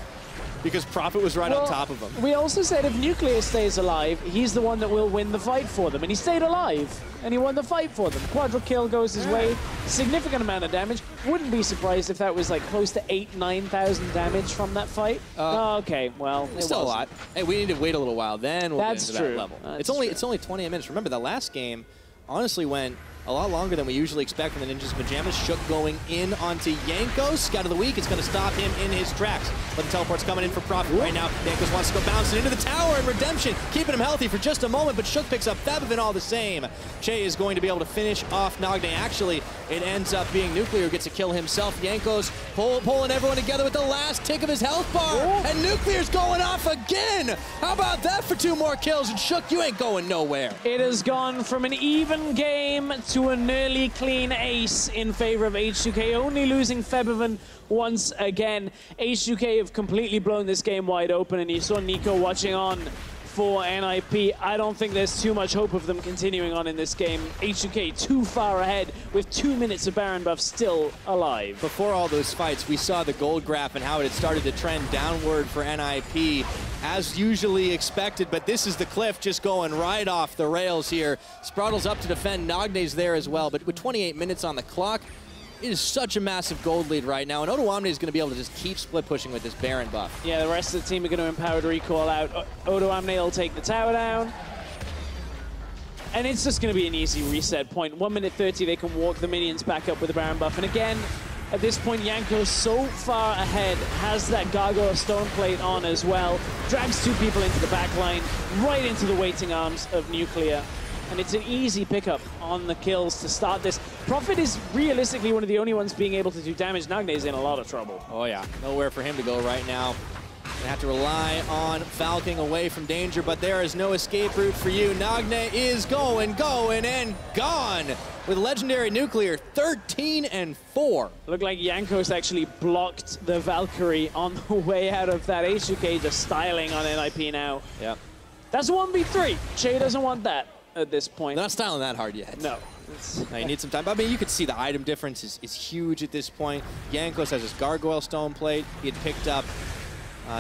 A: because Prophet was right on top of him.
B: We also said if Nuclear stays alive, he's the one that will win the fight for them. And he stayed alive, and he won the fight for them. Quadra kill goes his way, significant amount of damage. Wouldn't be surprised if that was like close to 9,000 damage from that fight. Okay, well,
A: it's still a lot. Hey, we need to wait a little while, then we'll get into that level. It's only 28 minutes. Remember, the last game honestly went a lot longer than we usually expect from the Ninjas Pyjamas. Shook going in onto Jankos. Scout of the week. It's going to stop him in his tracks. But the teleport's coming in for Prophet right now. Jankos wants to go bouncing into the tower, and Redemption keeping him healthy for just a moment, but Shook picks up Febiven all the same. Chei is going to be able to finish off Nagne. Actually, it ends up being Nuclear who gets a kill himself. Jankos pulling everyone together with the last tick of his health bar. And Nuclear's going off again. How about that for 2 more kills? And Shook, you ain't going nowhere.
B: It has gone from an even game to a nearly clean ace in favor of H2K, only losing Febiven once again. H2K have completely blown this game wide open, and you saw Nico watching on for NIP. I don't think there's too much hope of them continuing on in this game. H2K too far ahead with 2 minutes of Baron buff still alive.
A: Before all those fights, we saw the gold graph and how it had started to trend downward for NIP, as usually expected, but this is the cliff just going right off the rails here. Sprattel's up to defend, Nagne's there as well, but with 28 minutes on the clock, it is such a massive gold lead right now, and Odoamne is going to be able to just keep split pushing with this Baron buff.
B: Yeah, the rest of the team are going to empowered recall out. Odoamne will take the tower down. And it's just going to be an easy reset point. 1 minute 30, they can walk the minions back up with the Baron buff. And again, at this point, Jankos so far ahead, has that Gargoyle Stone Plate on as well. Drags 2 people into the back line, right into the waiting arms of Nuclear. And it's an easy pickup on the kills to start this. Prophet is realistically one of the only ones being able to do damage. Nagne is in a lot of trouble.
A: Oh yeah, nowhere for him to go right now. They have to rely on falcing away from danger, but there is no escape route for you. Nagne is going, and gone with legendary Nuclear, 13-4.
B: Looked like Jankos actually blocked the Valkyrie on the way out of that. H2K just styling on NIP now.
A: Yep.
B: That's a 1v3. Chei doesn't want that at this point.
A: They're not styling that hard yet.
B: No.
A: No, you need some time. I mean, you could see the item difference is huge at this point. Jankos has his Gargoyle Stone Plate. He had picked up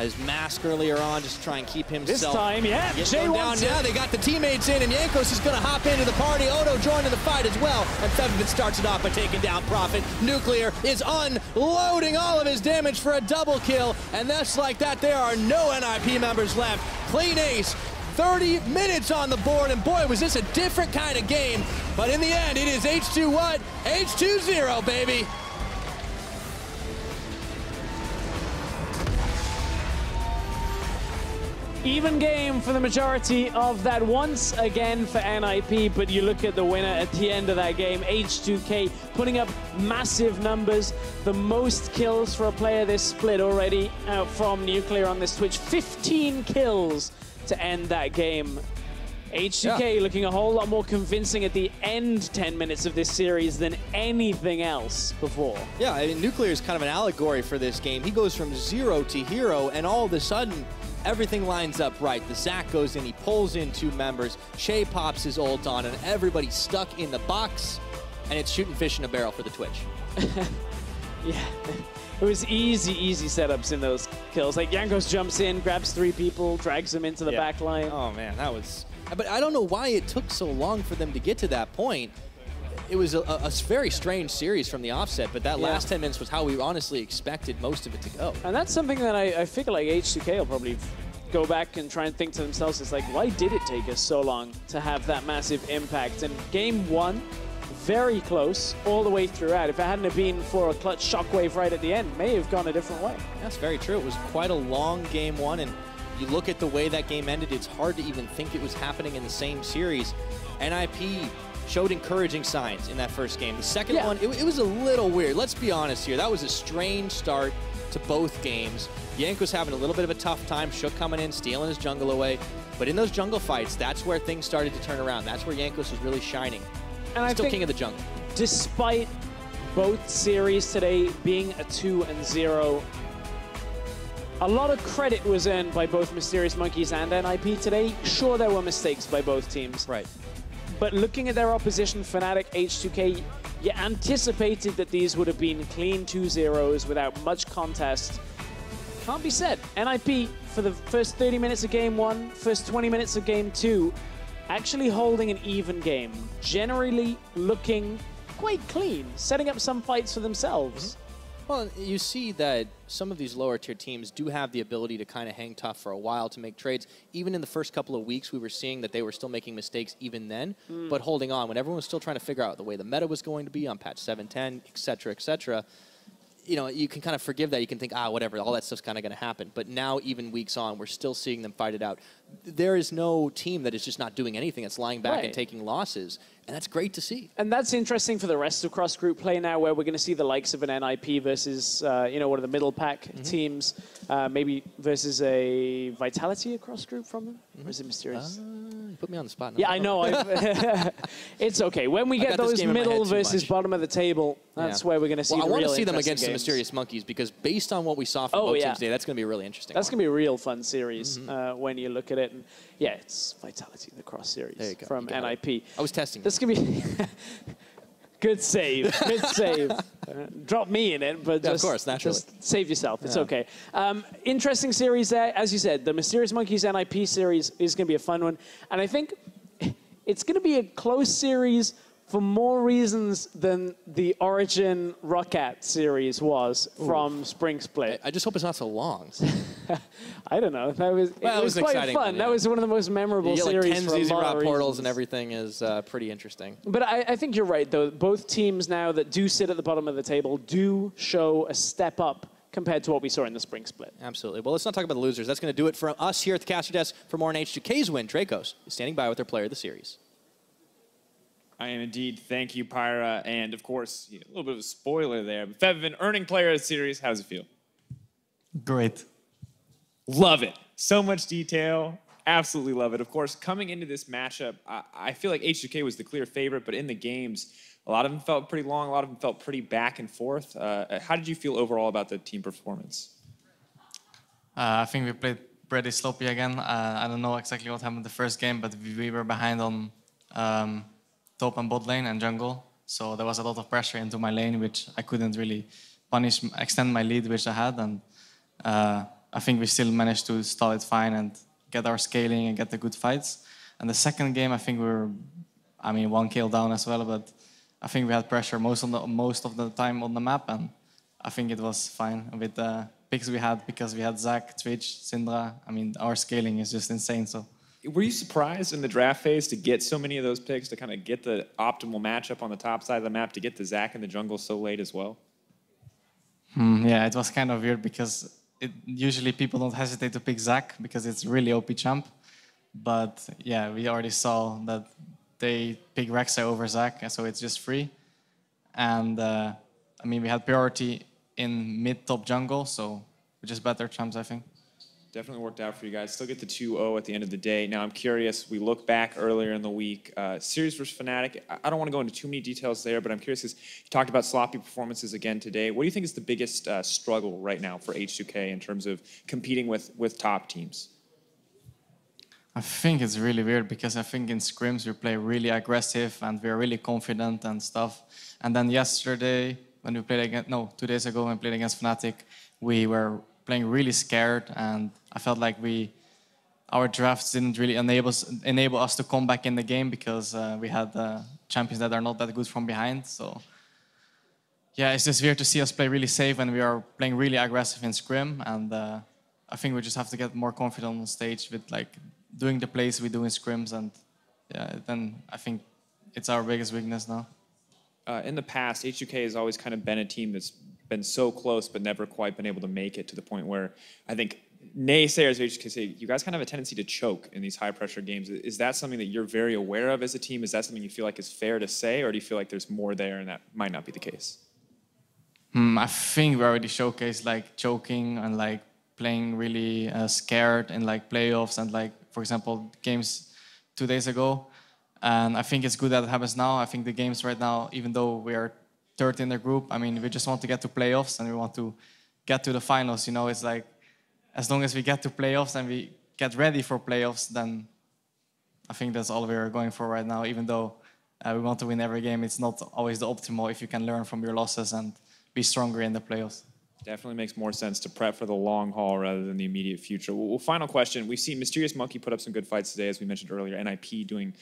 A: his mask earlier on just to try and keep himself.
B: This time, yeah, Chei wants it.
A: Now they got the teammates in, and Jankos is going to hop into the party. Odo joined in the fight as well, and Febiven starts it off by taking down Prophet. Nuclear is unloading all of his damage for a double kill, and that's like that. There are no NIP members left. Clean ace. 30 minutes on the board, and boy, was this a different kind of game. But in the end, it is H2 what? H2-0, baby.
B: Even game for the majority of that once again for NIP, but you look at the winner at the end of that game, H2K putting up massive numbers, the most kills for a player this split already out from Nuclear on this Twitch, 15 kills to end that game. H2K looking a whole lot more convincing at the end 10 minutes of this series than anything else before. Yeah,
A: I mean, Nuclear is kind of an allegory for this game. He goes from 0 to hero, and all of a sudden, everything lines up right. The Zac goes in, he pulls in 2 members, Chei pops his ult on, and everybody's stuck in the box, and it's shooting fish in a barrel for the Twitch.
B: Yeah. It was easy setups in those kills. Like, Jankos jumps in, grabs 3 people, drags them into the back line.
A: Oh, man, that was... But I don't know why it took so long for them to get to that point. It was a very strange series from the offset, but that last 10 minutes was how we honestly expected most of it to go.
B: And that's something that I figure like H2K will probably go back and try and think to themselves, it's like, why did it take us so long to have that massive impact? And game 1, very close all the way throughout. If it hadn't have been for a clutch shockwave right at the end, may have gone a different way.
A: That's very true. It was quite a long game 1, and you look at the way that game ended, it's hard to even think it was happening in the same series. NIP showed encouraging signs in that first game. The second one, it was a little weird. Let's be honest here. That was a strange start to both games. Jankos having a little bit of a tough time. Shook coming in, stealing his jungle away. But in those jungle fights, that's where things started to turn around. That's where Jankos was really shining. And still king of the jungle.
B: Despite both series today being a 2-0, a lot of credit was earned by both Mysterious Monkeys and NIP today. Sure, there were mistakes by both teams.
A: Right.
B: But looking at their opposition, Fnatic, H2K, You anticipated that these would have been clean 2-0s without much contest. Can't be said. NIP, for the first 30 minutes of game 1, first 20 minutes of game 2, actually holding an even game. Generally looking quite clean, setting up some fights for themselves.
A: Well, you see that some of these lower tier teams do have the ability to kind of hang tough for a while to make trades. Even in the first couple of weeks, we were seeing that they were still making mistakes even then, but holding on. When everyone was still trying to figure out the way the meta was going to be on patch 7.10, et cetera, you know, you can kind of forgive that. You can think, whatever, all that stuff's kind of going to happen. But now, even weeks on, we're still seeing them fight it out. There is no team that is just not doing anything. It's lying back and taking losses. And that's great to see. And
B: that's interesting for the rest of cross-group play now, where we're going to see the likes of an NIP versus, you know, one of the middle pack teams, maybe versus a Vitality across group from them? Or is it Mysterious?
A: You put me on the spot.
B: Yeah, I know. It's okay. When we get those middle versus bottom of the table, that's where we're going to see the real
A: I want to see them
B: against
A: the Mysterious Monkeys, because based on what we saw from both teams today, that's going to be really interesting.
B: That's going to be a real fun series when you look at it. And yeah, it's Vitality, the cross series from NIP.
A: I was testing
B: This could be good save. Good save. Drop me in it, but just,
A: of course, naturally.
B: Just save yourself. It's okay. Interesting series there. As you said, the Mysterious Monkeys NIP series is going to be a fun one. And I think it's going to be a close series for more reasons than the Origin Roccat series was from Spring Split.
A: I just hope it's not so long.
B: I don't know. That was, it was quite fun. One, That was one of the most memorable series
A: like 10
B: for a lot of
A: portals and everything is pretty interesting.
B: But I think you're right, though. Both teams now that do sit at the bottom of the table do show a step up compared to what we saw in the Spring Split.
A: Absolutely. Well, let's not talk about the losers. That's going to do it for us here at the caster desk. For more on H2K's win, Drakos is standing by with their player of the series.
C: I am indeed. Thank you, Pyra. And, of course, a little bit of a spoiler there. But Febiven, earning player of the series, how does it feel?
D: Great.
C: Love it. So much detail. Absolutely love it. Of course, coming into this matchup, I feel like H2K was the clear favorite, but in the games, a lot of them felt pretty long. A lot of them felt pretty back and forth. How did you feel overall about the team performance?
D: I think we played pretty sloppy again. I don't know exactly what happened the first game, but we were behind on top and bot lane and jungle. So there was a lot of pressure into my lane, which I couldn't really extend my lead, which I had. And I think we still managed to stall it fine and get our scaling and get the good fights. And the second game, I think we were, one kill down as well, but I think we had pressure most of the time on the map, and I think it was fine with the picks we had, because we had Zac, Twitch, Syndra. Our scaling is just insane. So.
C: Were you surprised in the draft phase to get so many of those picks, to kind of get the optimal matchup on the top side of the map, to get the Zac in the jungle so late as well?
D: Yeah, it was kind of weird, because usually people don't hesitate to pick Zac because it's really OP champ. But yeah, we already saw that they pick Rek'Sai over Zac, so it's just free. And we had priority in mid-top jungle, so we're just better champs, I think.
C: Definitely worked out for you guys. Still get the 2-0 at the end of the day. Now I'm curious, we look back earlier in the week, Series versus Fnatic. I don't want to go into too many details there, but I'm curious, because you talked about sloppy performances again today. What do you think is the biggest struggle right now for H2K in terms of competing with top teams?
D: I think it's really weird, because I think in scrims we play really aggressive and we're really confident and stuff. And then yesterday, when we played against, 2 days ago when we played against Fnatic, we were playing really scared, and I felt like our drafts didn't really enable us to come back in the game, because we had champions that are not that good from behind. So yeah, it's just weird to see us play really safe when we are playing really aggressive in scrim, and I think we just have to get more confident on stage with doing the plays we do in scrims, and yeah, then I think it's our biggest weakness now.
C: In the past, H2K has always kind of been a team that's been so close but never quite been able to make it to the point where I think naysayers of H2K say you guys kind of have a tendency to choke in these high-pressure games. Is that something that you're very aware of as a team? Is that something you feel like is fair to say, or do you feel like there's more there and that might not be the case?
D: I think we already showcased choking and playing really scared in playoffs and for example, games 2 days ago. And I think it's good that it happens now. I think the games right now, even though we are third in the group, we just want to get to playoffs and we want to get to the finals. It's as long as we get to playoffs and we get ready for playoffs, then I think that's all we're going for right now, even though We want to win every game. It's not always the optimal if you can learn from your losses and be stronger in the playoffs.
C: Definitely makes more sense to prep for the long haul rather than the immediate future. Well, final question. We've seen Mysterious Monkey put up some good fights today, as we mentioned earlier. NIP doing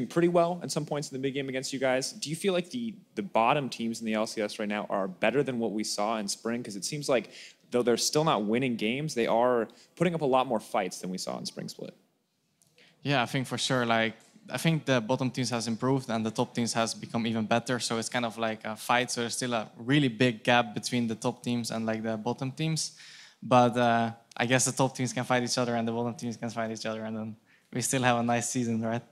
C: pretty well at some points in the big game against you guys. Do you feel like the bottom teams in the LCS right now are better than what we saw in spring? Because it seems like, though they're still not winning games, they are putting up a lot more fights than we saw in spring split.
D: Yeah, I think for sure. Like, I think the bottom teams has improved and the top teams has become even better. So it's kind of like a fight. So there's still a really big gap between the top teams and like the bottom teams. But I guess the top teams can fight each other and the bottom teams can fight each other. And then we still have a nice season, right?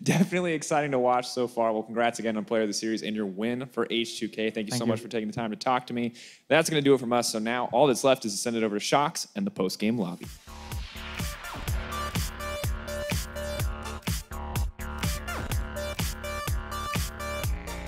C: Definitely exciting to watch so far. Well, congrats again on Player of the Series and your win for H2K. Thank you so much for taking the time to talk to me. That's going to do it from us. So now all that's left is to send it over to Shox and the post-game lobby.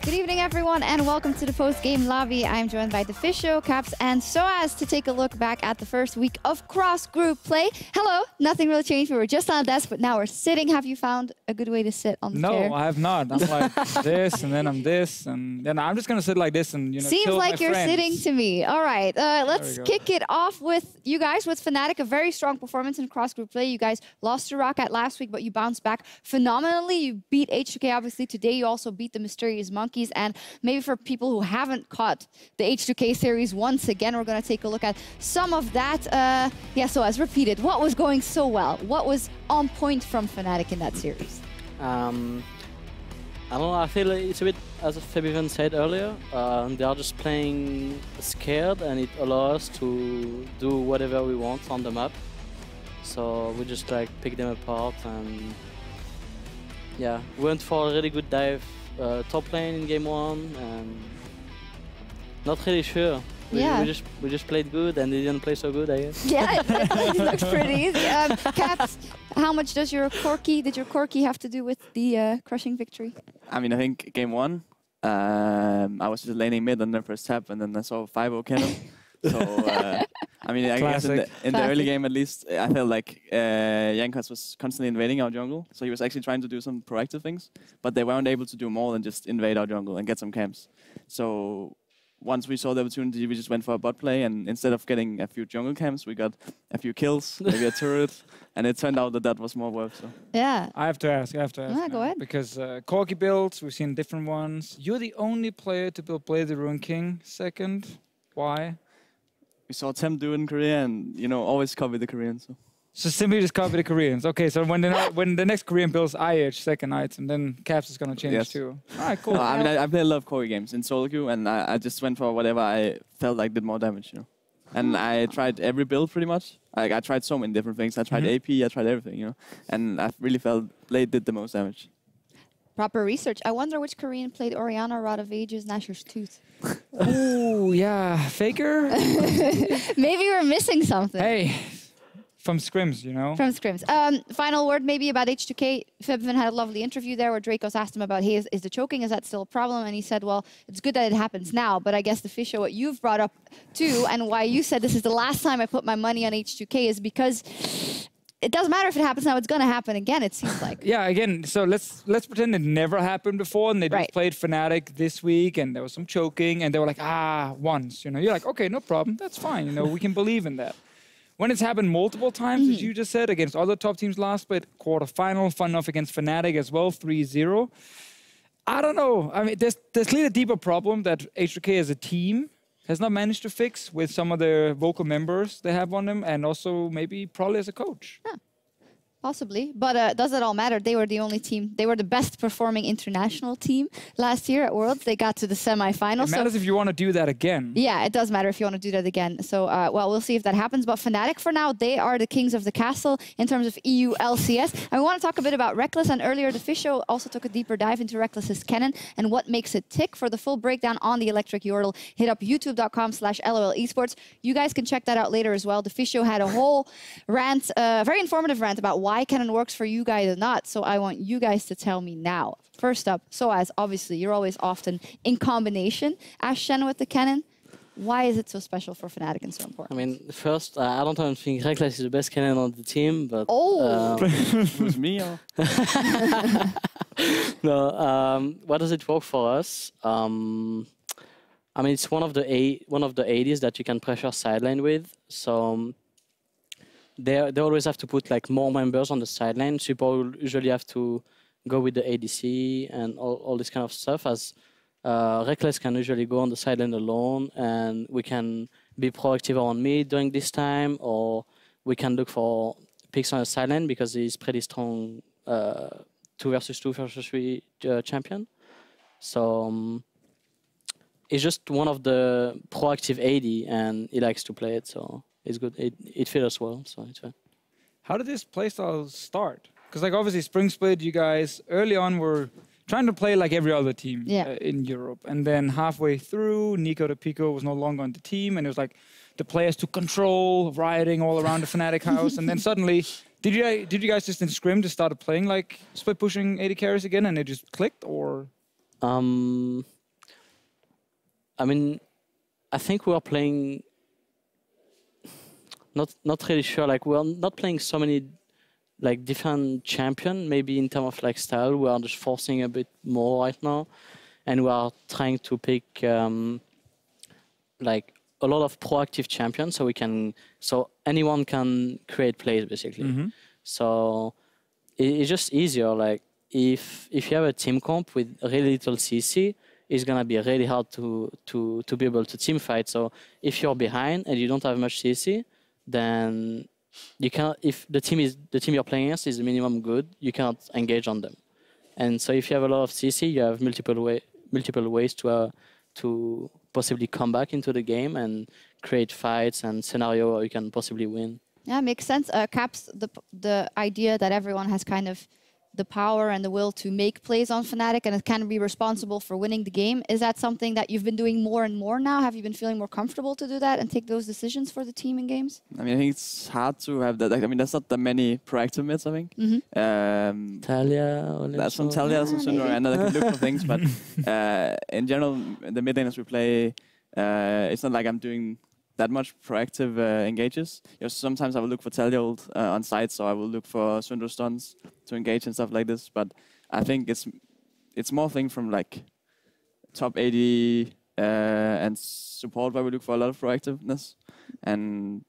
E: Good evening, everyone, and welcome to the post-game lobby. I'm joined by Deficio, Caps, and Soaz to take a look back at the first week of cross-group play. Hello, nothing really changed. We were just on a desk, but now we're sitting. Have you found a good way to sit on the chair?
F: No, I have not. I'm like this, and then I'm this, and then I'm just going to sit like this and,
E: Seems
F: chill
E: like
F: with my
E: you're
F: friends.
E: sitting to me. All right, let's kick it off with you guys, with Fnatic. A very strong performance in cross-group play. You guys lost to Rocket last week, but you bounced back phenomenally. You beat H2K, obviously. Today, you also beat the Mysterious Monkeys. And maybe for people who haven't caught the H2K series, once again, we're going to take a look at some of that. So as repeated, what was going so well? What was on point from Fnatic in that series?
G: I don't know, I feel like it's a bit, as Febiven said earlier, they are just playing scared and it allows us to do whatever we want on the map. So we just like pick them apart and yeah, we went for a really good dive top lane in game 1 and not really sure. We just played good and they didn't play so good, I guess. Yeah,
E: it looks pretty easy. Caps, how much does your Corki have to do with the crushing victory?
H: I mean, I think game 1, I was just laning mid on the first tap and then I saw 5-0 cannon. So, I mean, I guess in the early game at least, I felt like Jankos was constantly invading our jungle. So he was actually trying to do some proactive things, but they weren't able to do more than just invade our jungle and get some camps. So once we saw the opportunity, we just went for a bot play, and instead of getting a few jungle camps, we got a few kills, maybe a turret, and it turned out that that was more work. So.
E: Yeah.
F: I have to ask.
E: Yeah, go ahead.
F: Because Corki builds, we've seen different ones. You're the only player to build Play the Ruin King second. Why?
H: We saw Tem do it in Korea, and always copy the Koreans.
F: So simply just copy the Koreans. Okay, so when the next Korean builds IH second item, then Caps is gonna change too. All right, cool.
H: I mean, I play a lot of Corki games in solo queue, and I just went for whatever I felt like did more damage. And I tried every build pretty much. Like I tried so many different things. I tried AP, I tried everything. And I really felt Blade did the most damage.
E: Proper research. I wonder which Korean played Orianna, Rod of Ages, Nashor's Tooth.
F: Oh, yeah. Faker?
E: Maybe we're missing something.
F: Hey, from scrims,
E: From scrims. Final word maybe about H2K. Febiven had a lovely interview there where Drakos asked him about, hey, is the choking, is that still a problem? And he said, well, it's good that it happens now, but I guess Deficio, what you've brought up too, and why you said this is the last time I put my money on H2K is because it doesn't matter if it happens now, it's going to happen again, it seems like.
F: Yeah, again, so let's pretend it never happened before and they just played Fnatic this week and there was some choking and they were like, once, You're like, okay, no problem, that's fine, we can believe in that. When it's happened multiple times, as you just said, against other top teams last played quarterfinal, fun enough against Fnatic as well, 3-0. I don't know. I mean, there's clearly a deeper problem that H2K as a team has not managed to fix with some of the vocal members they have on them, and also maybe probably as a coach.
E: Huh. Possibly, but does it all matter? They were the only team. They were the best performing international team last year at Worlds. They got to the semifinals.
F: It matters if you want to do that again.
E: Yeah, it does matter if you want to do that again. So, well, we'll see if that happens. But Fnatic, for now, they are the kings of the castle in terms of EU LCS. And we want to talk a bit about Rekkles. And earlier, Deficio also took a deeper dive into Rekkles' cannon and what makes it tick. For the full breakdown on the electric yordle, hit up youtube.com/LOL eSports. You guys can check that out later as well. Deficio had a whole rant, very informative rant about why cannon works for you guys or not. So I want you guys to tell me now. First up, Soaz, obviously, you're always often in combination as Shen with the cannon. Why is it so special for Fnatic and so important?
G: I mean, first, I don't think Rek'Sai is the best cannon on the team, but...
H: Oh! It was me, or?
G: No, what does it work for us? I mean, it's one of the ADs that you can pressure sideline with. So they always have to put like more members on the sideline. People usually have to go with the ADC and all this kind of stuff. As Rek'Sai can usually go on the sideline alone, and we can be proactive on mid during this time, or we can look for picks on the sideline because he's pretty strong 2 versus 2 versus 3 champion. So it's just one of the proactive AD, and he likes to play it, so it's good. It fits us well, so it's fine.
F: How did this playstyle start? Because like obviously Spring Split, you guys early on were trying to play like every other team in Europe, and then halfway through, Nico the Pico was no longer on the team, and it was like the players took control, rioting all around the Fnatic house, and then suddenly, did you guys just in Scrim just started playing like split pushing AD carries again, and it just clicked, or?
G: I mean, I think we are playing. Not really sure. Like we are not playing so many like different champion. Maybe in terms of like style, we are just forcing a bit more right now, and we are trying to pick like a lot of proactive champions, so anyone can create plays basically.
F: Mm-hmm.
G: So it's just easier. Like if you have a team comp with really little CC, it's gonna be really hard to be able to team fight. So if you're behind and you don't have much CC, then you can't. If the team you're playing against is minimum good, you cannot engage on them. And so if you have a lot of CC, you have multiple ways to possibly come back into the game and create fights and scenario where you can possibly win.
E: Yeah, makes sense. Caps, the idea that everyone has kind of the power and the will to make plays on Fnatic and it can be responsible for winning the game. Is that something that you've been doing more and more now? Have you been feeling more comfortable to do that and take those decisions for the team in games?
H: I mean, I think it's hard to have that. I mean, there's not that many proactive mids, I think.
G: Mm-hmm. Talia,
H: there's some Talia, some Syndra, and I can look for things. But in general, the mid laners we play, it's not like I'm doing that much proactive engages. You know, sometimes I will look for Talia ult on site, so I will look for Syndra stuns to engage and stuff like this. But I think it's more thing from like top AD and support where we look for a lot of proactiveness. And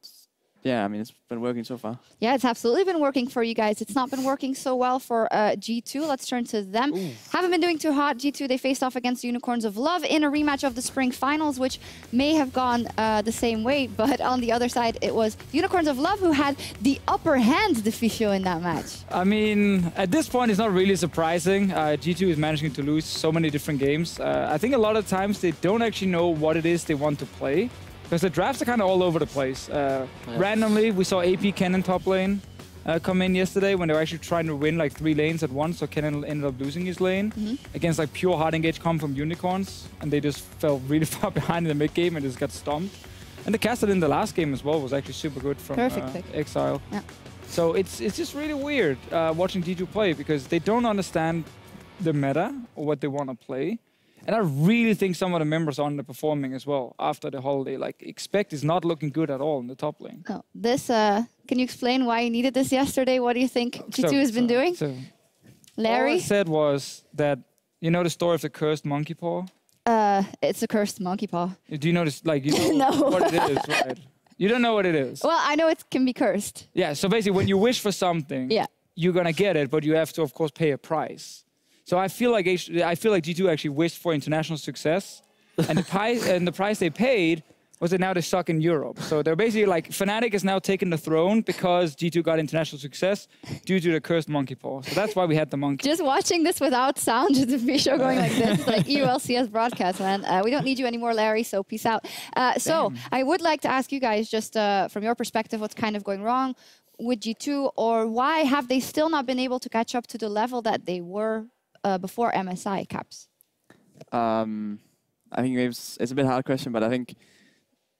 H: yeah, I mean, it's been working so far.
E: Yeah, it's absolutely been working for you guys. It's not been working so well for G2. Let's turn to them. Ooh. Haven't been doing too hot. G2, they faced off against Unicorns of Love in a rematch of the Spring Finals, which may have gone the same way. But on the other side, it was Unicorns of Love who had the upper hand, Deficio, in that match. I
F: mean, at this point, it's not really surprising. G2 is managing to lose so many different games. I think a lot of times they don't actually know what it is they want to play. Because the drafts are kind of all over the place. Randomly, we saw AP Kennen top lane come in yesterday when they were actually trying to win like 3 lanes at once. So Kennen ended up losing his lane against like pure hard engage come from Unicorns. And they just fell really far behind in the mid game and just got stomped. And the castle in the last game as well was actually super good from Exile. Yeah. So it's just really weird watching G2 play because they don't understand the meta or what they want to play. And I really think some of the members are underperforming as well after the holiday. Like, Expect is not looking good at all in the top lane.
E: No, this, can you explain why you needed this yesterday? What do you think G2 has been doing? Larry?
F: All I said was that, you know the story of the cursed monkey paw?
E: It's a cursed monkey paw.
F: Do you know this, like, you know what it is, right? You don't know what it is.
E: Well, I know it can be cursed.
F: Yeah, so basically when you wish for something, you're going to get it, but you have to, of course, pay a price. So I feel like G2 actually wished for international success, and the price they paid was that now they're stuck in Europe. So they're basically like Fnatic is now taking the throne because G2 got international success due to the cursed monkey paw. So that's why we had the monkey.
E: Just watching this without sound, just a Deficio going like this, like EU LCS broadcast, man. We don't need you anymore, Larry. So peace out. So I would like to ask you guys, just from your perspective, what's kind of going wrong with G2, or why have they still not been able to catch up to the level that they were before MSI, Caps?
H: I think it's a bit hard question, but I think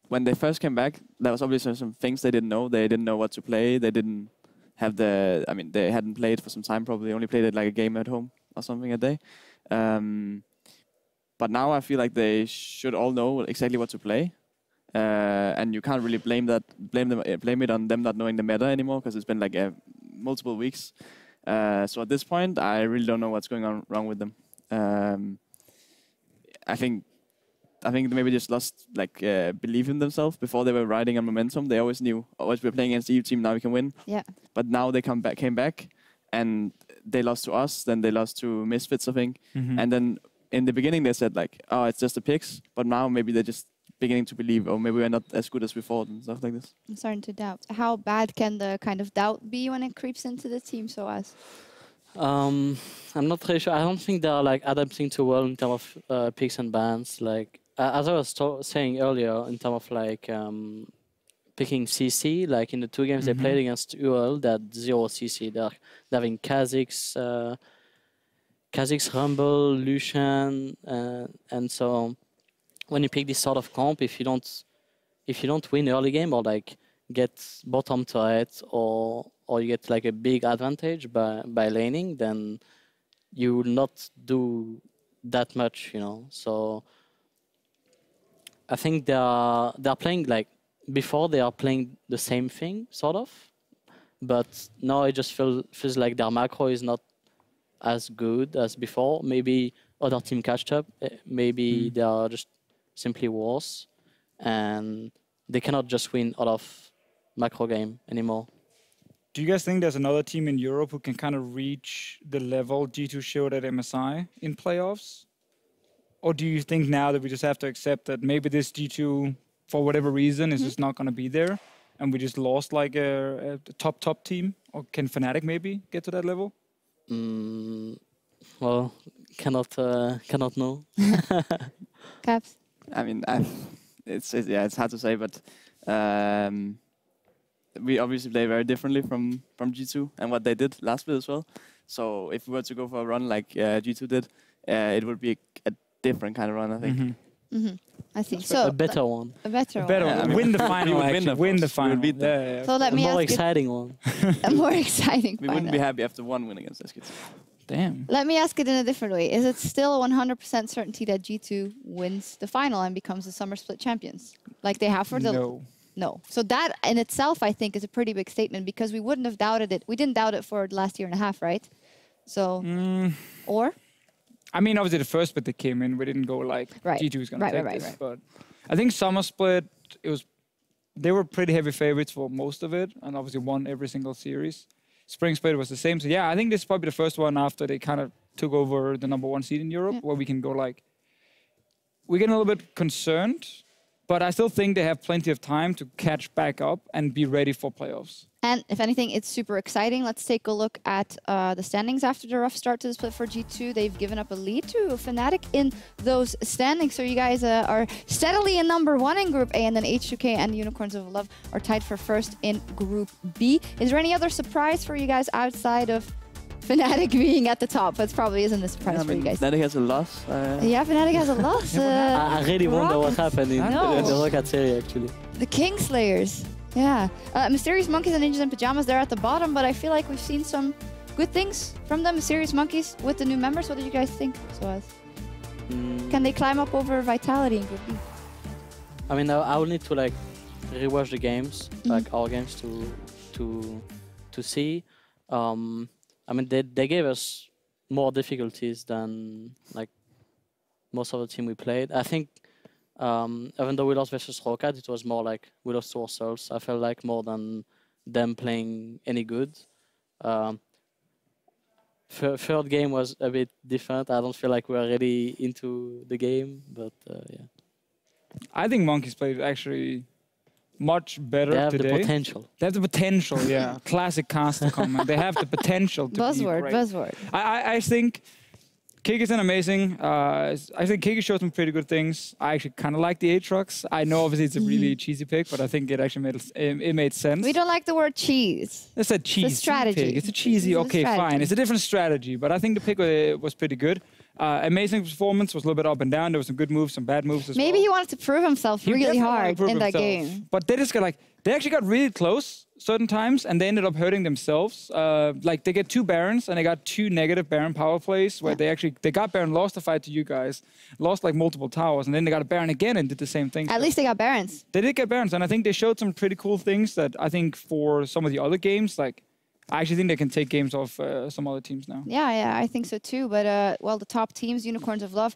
H: when they first came back, there was obviously some things they didn't know. They didn't know what to play. They didn't have the... I mean, they hadn't played for some time, probably only played it like a game at home or something a day. But now I feel like they should all know exactly what to play. And you can't really blame it on them not knowing the meta anymore, because it's been like multiple weeks. So at this point, I really don't know what's going on wrong with them. I think maybe just lost belief in themselves. Before they were riding on momentum. They always knew, always we're playing against the EU team, now we can win.
E: Yeah.
H: But now they came back, and they lost to us. Then they lost to Misfits, I think. And then in the beginning they said like, oh, it's just the picks. But now maybe they're just beginning to believe, oh, maybe we're not as good as we thought and stuff like this.
E: I'm starting to doubt. How bad can the kind of doubt be when it creeps into the team so as?
G: I'm not really sure. I don't think they are like adapting too well in terms of picks and bans. Like as I was saying earlier, in terms of like picking CC, like in the 2 games they played against UL, that 0 CC. They're having Kha'Zix, Rumble, Lucian, and so when you pick this sort of comp, if you don't win early game or like get bottom turret or you get like a big advantage by laning, then you will not do that much, you know. So I think they're playing like before they are playing the same thing sort of, but now it just feels like their macro is not as good as before. Maybe other team catched up. Maybe they are just simply worse, and they cannot just win out of macro game anymore.
F: Do you guys think there's another team in Europe who can kind of reach the level G2 showed at MSI in playoffs? Or do you think now that we just have to accept that maybe this G2, for whatever reason, is just not going to be there, and we just lost like a top team? Or can Fnatic maybe get to that level?
G: Well, cannot know.
E: Caps?
H: I mean, it's hard to say, but we obviously play very differently from G2 and what they did last split as well. So if we were to go for a run like G2 did, it would be a different kind of run, I think.
E: I see. So
G: a better one.
E: A better one.
F: Better one. Win the final, actually. Win the final.
H: Beat them.
E: So let me
G: A more
E: ask
G: exciting one.
E: a more exciting
H: We
E: final.
H: wouldn't be happy after one win against SK2.
F: Damn.
E: Let me ask it in a different way. Is it still 100% certainty that G2 wins the final and becomes the summer split champions? Like they have for the...
F: No.
E: No. So that in itself, I think, is a pretty big statement because we wouldn't have doubted it. We didn't doubt it for the last year and a half, right? So, or?
F: I mean, obviously the first split that came in, we didn't go like G2 is going to take this. But I think summer split, they were pretty heavy favorites for most of it and obviously won every single series. Spring split was the same. So yeah, I think this is probably the first one after they kind of took over the #1 seed in Europe where we can go like, we're getting a little bit concerned, but I still think they have plenty of time to catch back up and be ready for playoffs.
E: And if anything, it's super exciting. Let's take a look at the standings after the rough start to the split for G2. They've given up a lead to Fnatic in those standings. So you guys are steadily in #1 in Group A, and then H2K and Unicorns of Love are tied for first in Group B. Is there any other surprise for you guys outside of Fnatic being at the top? That probably isn't a surprise for you guys.
H: Fnatic has a loss.
E: Yeah, Fnatic has a loss.
G: I really wonder what happened in the Rocket series, actually.
E: The Kingslayers. Yeah. Mysterious Monkeys and Ninjas in Pyjamas, they're at the bottom, but I feel like we've seen some good things from them. Mysterious Monkeys with the new members. What did you guys think? Can they climb up over Vitality in Group B?
G: I mean, I will need to like rewatch the games, like our games, to see. I mean, they gave us more difficulties than like most of the team we played. I think even though we lost versus Rocket, it was more like we lost to ourselves. I felt like more than them playing any good. Third game was a bit different. I don't feel like we were really into the game, but yeah.
F: I think Monkeys played actually much better today.
G: They have the potential.
F: They have the potential, yeah. Classic caster comment. They have the potential to be great.
E: Buzzword.
F: I think Kig is an amazing. I think Kig showed some pretty good things. I actually kind of like the Aatrox. I know obviously it's a really cheesy pick, but I think it actually made sense.
E: We don't like the word cheese.
F: It's a cheesy
E: It's a strategy.
F: pick. It's a cheesy, okay, fine. It's a different strategy, but I think the pick was pretty good. Amazing performance, was a little bit up and down. There were some good moves, some bad moves as well.
E: Maybe he wanted to prove himself really hard in that game.
F: But they just got like, they actually got really close certain times and they ended up hurting themselves. Like they get 2 Barons and they got 2 negative Baron power plays where they got Baron, lost the fight to you guys, lost like multiple towers, and then they got a Baron again and did the same thing.
E: At least they got Barons.
F: They did get Barons, and I think they showed some pretty cool things that I think for some of the other games, like I actually think they can take games off some other teams now.
E: Yeah, I think so too. But, well, the top teams, Unicorns of Love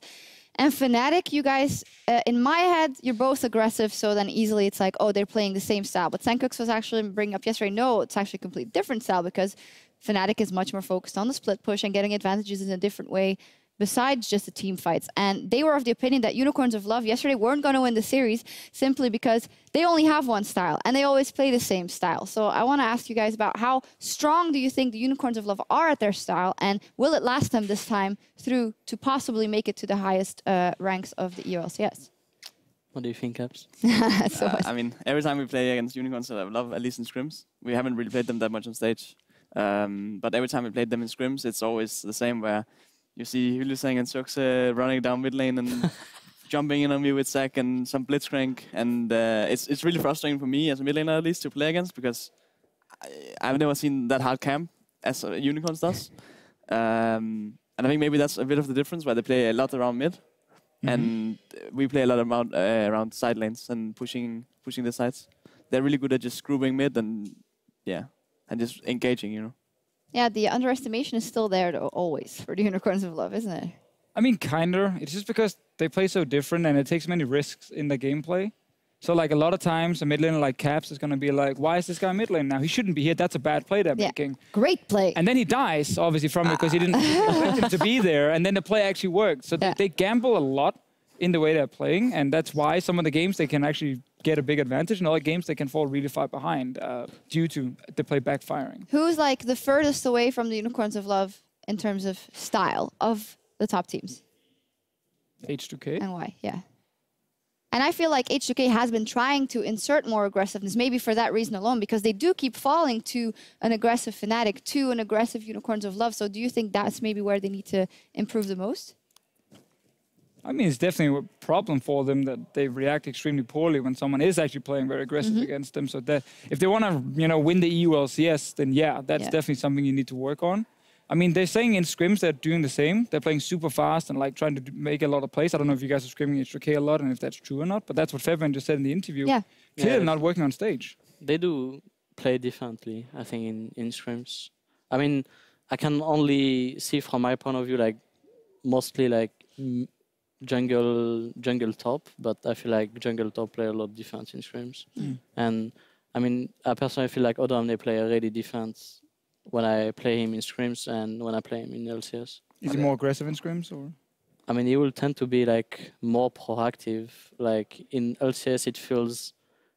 E: and Fnatic, you guys, in my head, you're both aggressive, so then easily it's like, oh, they're playing the same style. But Senkux was actually bringing up yesterday, no, it's actually a completely different style because Fnatic is much more focused on the split push and getting advantages in a different way besides just the team fights. And they were of the opinion that Unicorns of Love yesterday weren't going to win the series simply because they only have one style and they always play the same style. So I want to ask you guys about how strong do you think the Unicorns of Love are at their style, and will it last them this time through to possibly make it to the highest ranks of the EU LCS?
G: What do you think, Caps?
H: I mean, every time we play against Unicorns of Love, at least in scrims, we haven't really played them that much on stage. But every time we played them in scrims, it's always the same, where you see Hylissang and Suxe running down mid lane and jumping in on me with Zac and some blitzcrank. And it's really frustrating for me as a mid laner, at least, to play against, because I've never seen that hard camp as Unicorns does. And I think maybe that's a bit of the difference, where they play a lot around mid. And we play a lot around side lanes and pushing the sides. They're really good at just grouping mid and, yeah, and just engaging, you know.
E: Yeah, the underestimation is still there though, always, for the Unicorns of Love, isn't it?
F: I mean, kinda. It's just because they play so different and it takes many risks in the gameplay. So, like, a lot of times, a mid laner like Caps is going to be like, why is this guy mid lane now? He shouldn't be here. That's a bad play they're making.
E: Great play.
F: And then he dies, obviously, from it because he didn't expect him to be there. And then the play actually worked. So they gamble a lot in the way they're playing. And that's why some of the games they can actually get a big advantage, and other games they can fall really far behind due to the play backfiring.
E: Who's like the furthest away from the Unicorns of Love in terms of style of the top teams?
F: H2K.
E: And why? Yeah. And I feel like H2K has been trying to insert more aggressiveness, maybe for that reason alone, because they do keep falling to an aggressive Fnatic, to an aggressive Unicorns of Love. So do you think that's maybe where they need to improve the most?
F: I mean, it's definitely a problem for them that they react extremely poorly when someone is actually playing very aggressive against them. So that if they want to, win the EU LCS, then yeah, that's definitely something you need to work on. I mean, they're saying in scrims they're doing the same. They're playing super fast and like trying to make a lot of plays. I don't know if you guys are scrimming H2K a lot and if that's true or not, but that's what Febiven just said in the interview. Yeah. Clearly not working on stage.
G: They do play differently, I think, in scrims. I mean, I can only see from my point of view, like, mostly like jungle top, but I feel like jungle top play a lot of defense in scrims. And I mean, I personally feel like Odoamne play a really defense when I play him in scrims and when I play him in LCS.
F: Is he more aggressive in scrims, or?
G: I mean, he will tend to be like more proactive. Like in LCS, it feels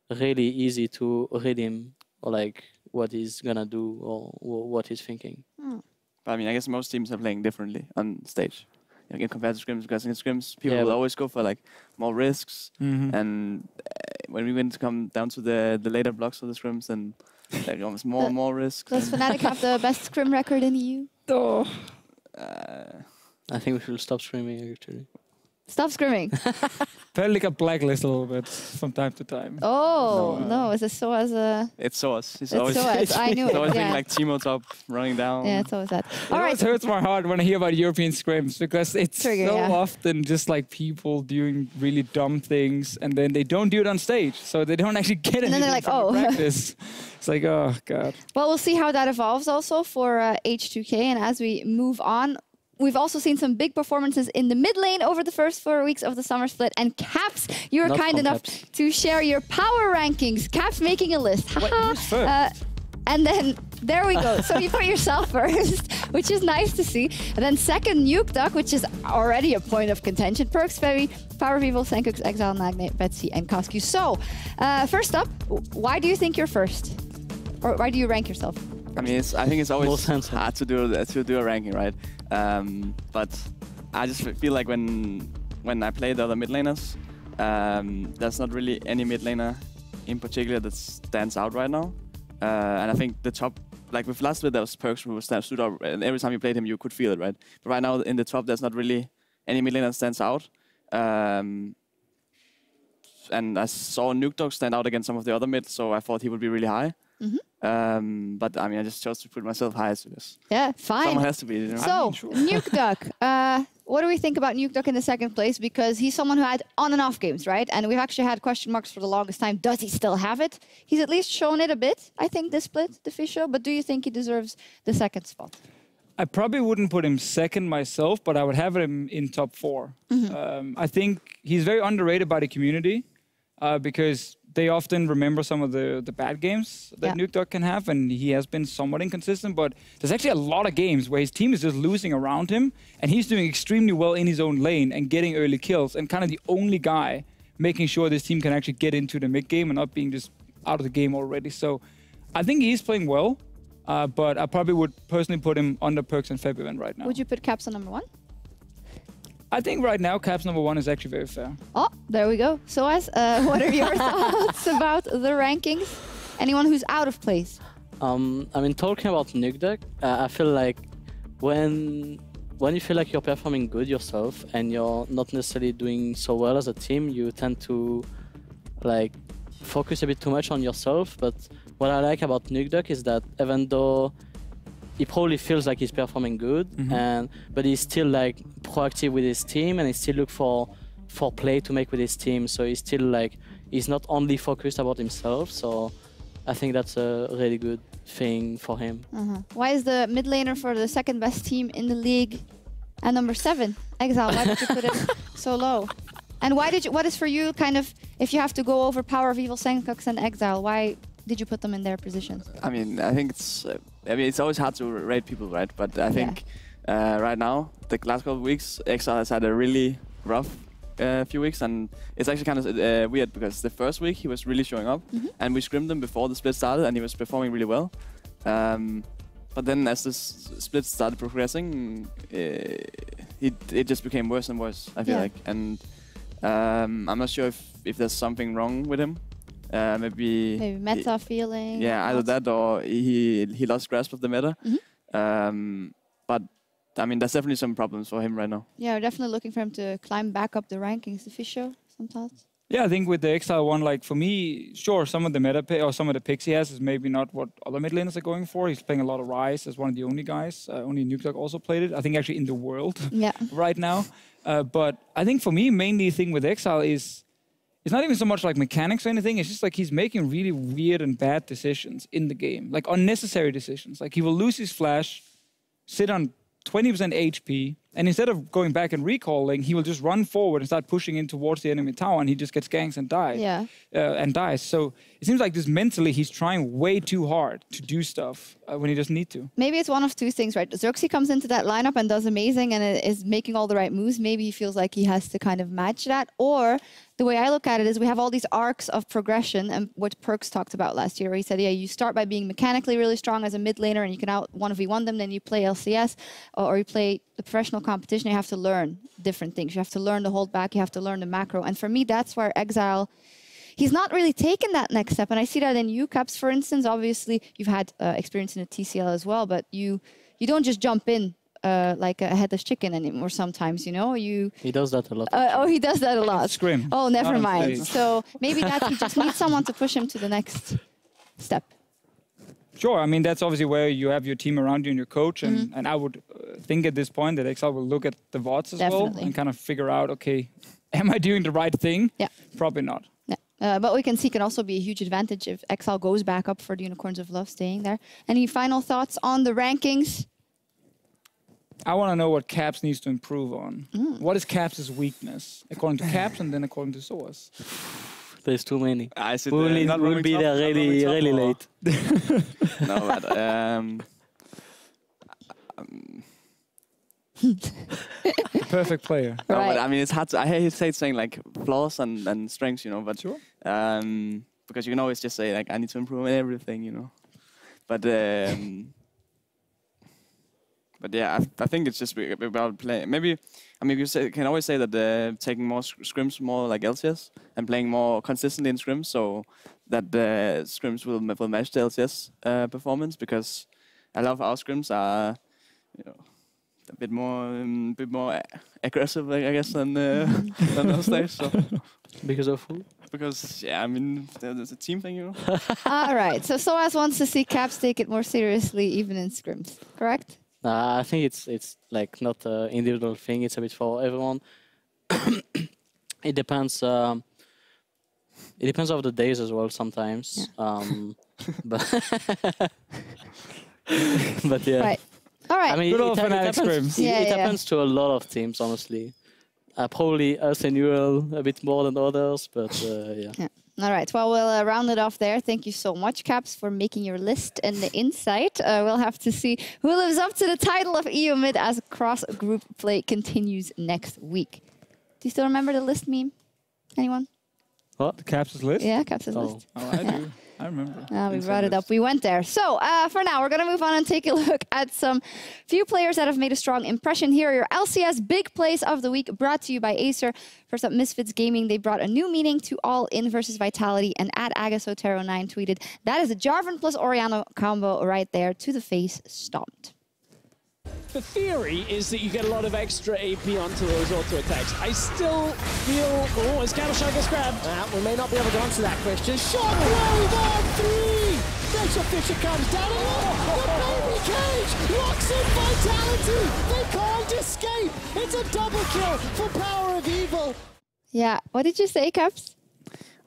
G: really easy to read him, or like what he's gonna do or what he's thinking.
H: But I mean, I guess most teams are playing differently on stage. Again, compared to scrims, because in scrims, people will always go for like more risks. And when we went to come down to the later blocks of the scrims, and like almost more and more risks.
E: Does Fnatic have the best scrim record in the EU?
F: Oh.
G: I think we should stop screaming, actually.
E: Stop scrimming.
F: Probably like a blacklist a little bit from time to time.
E: Oh, no. Is it so as a...
H: It's SOAS.
E: It's always SOAS. I knew it.
H: It's always been like Timo top running down.
E: Yeah, it's always that.
F: All right. It hurts my heart when I hear about European scrims, because it's so often just like people doing really dumb things and then they don't do it on stage. So they don't actually get anything
E: like,
F: from the practice. It's like, oh, God.
E: Well, we'll see how that evolves also for H2K. And as we move on, we've also seen some big performances in the mid lane over the first 4 weeks of the summer split. And Caps, you were kind enough to share your power rankings. Caps making a list.
F: Wait, who's first?
E: And then there we go. So you put yourself first, which is nice to see. And then second, NukeDuck, which is already a point of contention. Perks, Ferry, Power Vivo, Senkux, Exile, Nagne, Betsy, and Koski. So first up, why do you think you're first? Or why do you rank yourself?
H: I mean, I think it's always hard to do a ranking, right? But I just feel like when I play the other mid laners, there's not really any mid laner in particular that stands out right now. And I think the top, like with last bit, there was Perks who stood out, and every time you played him, you could feel it, right? But right now in the top, there's not really any mid laner that stands out. And I saw NukeDuck stand out against some of the other mids, so I thought he would be really high. But I mean, I just chose to put myself highest because
E: yeah, fine.
H: someone has to be. You know?
E: So, NukeDuck, what do we think about NukeDuck in the second place? Because he's someone who had on and off games, right? And we've actually had question marks for the longest time. Does he still have it? He's at least shown it a bit, I think, this split, Deficio. But do you think he deserves the second spot?
F: I probably wouldn't put him second myself, but I would have him in top 4. I think he's very underrated by the community because they often remember some of the bad games that NukeDuck can have, and he has been somewhat inconsistent, but there's actually a lot of games where his team is just losing around him, and he's doing extremely well in his own lane and getting early kills, and kind of the only guy making sure this team can actually get into the mid game and not being just out of the game already. So I think he's playing well, but I probably would personally put him under Perkz and Febiven right now.
E: Would you put Caps on number 1?
F: I think right now, Caps number 1 is actually very fair.
E: Oh, there we go. So, what are your thoughts about the rankings? Anyone who's out of place?
G: I mean, talking about NukeDuck, I feel like when you feel like you're performing good yourself and you're not necessarily doing so well as a team, you tend to like focus a bit too much on yourself. But what I like about NukeDuck is that even though he probably feels like he's performing good, but he's still like proactive with his team, and he still look for play to make with his team. So he's still like, he's not only focused about himself. So I think that's a really good thing for him.
E: Why is the mid laner for the second best team in the league at number 7? Exile, why did you put it so low? And what is for you kind of, if you have to go over Power of Evil, Senkux and Exile, why did you put them in their positions?
H: I mean, I think it's always hard to rate people, right? But I think right now, the last couple of weeks, Exile has had a really rough few weeks, and it's actually kind of weird because the first week he was really showing up, and we scrimmed him before the split started, and he was performing really well. But then as the split started progressing, it just became worse and worse, I feel like. And I'm not sure if there's something wrong with him. Maybe
E: meta feeling.
H: Yeah, either that or he lost grasp of the meta. But I mean, there's definitely some problems for him right now.
E: Yeah, we're definitely looking for him to climb back up the rankings. Deficio, some thoughts?
F: Yeah, I think with the Exile one, like for me, sure, some of the meta or some of the picks he has is maybe not what other mid laners are going for. He's playing a lot of Ryze as one of the only guys. Only NukeDuck also played it. I think actually in the world right now. But I think for me, mainly the thing with Exile is it's not even so much like mechanics or anything. It's just like he's making really weird and bad decisions in the game, like unnecessary decisions. Like he will lose his flash, sit on 20% HP, and instead of going back and recalling, he will just run forward and start pushing in towards the enemy tower, and he just gets ganks and dies. So it seems like this mentally he's trying way too hard to do stuff when he doesn't need to.
E: Maybe it's one of two things, right? Xerxes comes into that lineup and does amazing and is making all the right moves. Maybe he feels like he has to kind of match that. Or the way I look at it is we have all these arcs of progression, and what Perkz talked about last year, where he said, yeah, you start by being mechanically really strong as a mid laner and you can out 1v1 them, then you play LCS or you play the professional competition. You have to learn different things. You have to learn the hold back, you have to learn the macro. And for me, that's where Exile, he's not really taken that next step. And I see that in you, Caps, for instance. Obviously, you've had experience in a TCL as well, but you don't just jump in like a headless chicken anymore sometimes, you know?
G: He does that a lot.
E: He does that a lot.
F: Scrim.
E: Oh, never mind. So maybe that he just needs someone to push him to the next step.
F: Sure, I mean, that's obviously where you have your team around you and your coach, and I would think at this point that Exile will look at the VODs as well and kind of figure out, okay, am I doing the right thing?
E: Yeah.
F: Probably not.
E: Yeah. But we can see can also be a huge advantage if Exile goes back up for the Unicorns of Love staying there. Any final thoughts on the rankings?
F: I want to know what Caps needs to improve on. What is Caps' weakness, according to Caps and then according to Soas?
G: There's too many.
H: We'll
G: be there really late.
H: No, but
F: Perfect player.
H: No, but I mean, it's hard to, I hate saying like flaws and strengths, you know, but
F: sure.
H: Because you can always just say like, I need to improve on everything, you know. But yeah, I think it's just about playing. Maybe, I mean, you can always say that taking more scrims, more like LCS, and playing more consistently in scrims, so that the scrims will match the LCS performance. Because a lot of our scrims are, you know, a bit more aggressive, I guess, than those days. So.
G: Because of who?
H: because, yeah, I mean, there's a team thing, you know.
E: All right, so SOAS wants to see Caps take it more seriously, even in scrims, correct?
G: I think it's like not an individual thing. It's a bit for everyone. It depends. It depends of the days as well sometimes. Yeah. But yeah.
E: Right. All right.
G: I mean, it happens to a lot of teams, honestly. Probably us and UL a bit more than others, but yeah.
E: All right, well, we'll round it off there. Thank you so much, Caps, for making your list and the insight. We'll have to see who lives up to the title of EU Mid as cross-group play continues next week. Do you still remember the list meme? Anyone?
F: What? The Caps' list?
E: Yeah, Caps' list.
F: Oh, I do. I remember.
E: We brought it up. We went there. So for now, we're going to move on and take a look at some few players that have made a strong impression. Here are your LCS big plays of the week, brought to you by Acer. First up, Misfits Gaming. They brought a new meaning to All In versus Vitality, and @Agasotero9 tweeted, "That is a Jarvan plus Orianna combo right there, to the face, stomped."
B: The theory is that you get a lot of extra AP onto those auto attacks. I still feel... Oh, as Cattleshot gets grabbed.
I: We may not be able to answer that question. Shockwave on 3! Rachel Fisher comes down. The baby cage locks in Vitality. They can't escape. It's a double kill for Power of Evil.
E: Yeah, what did you say, Caps?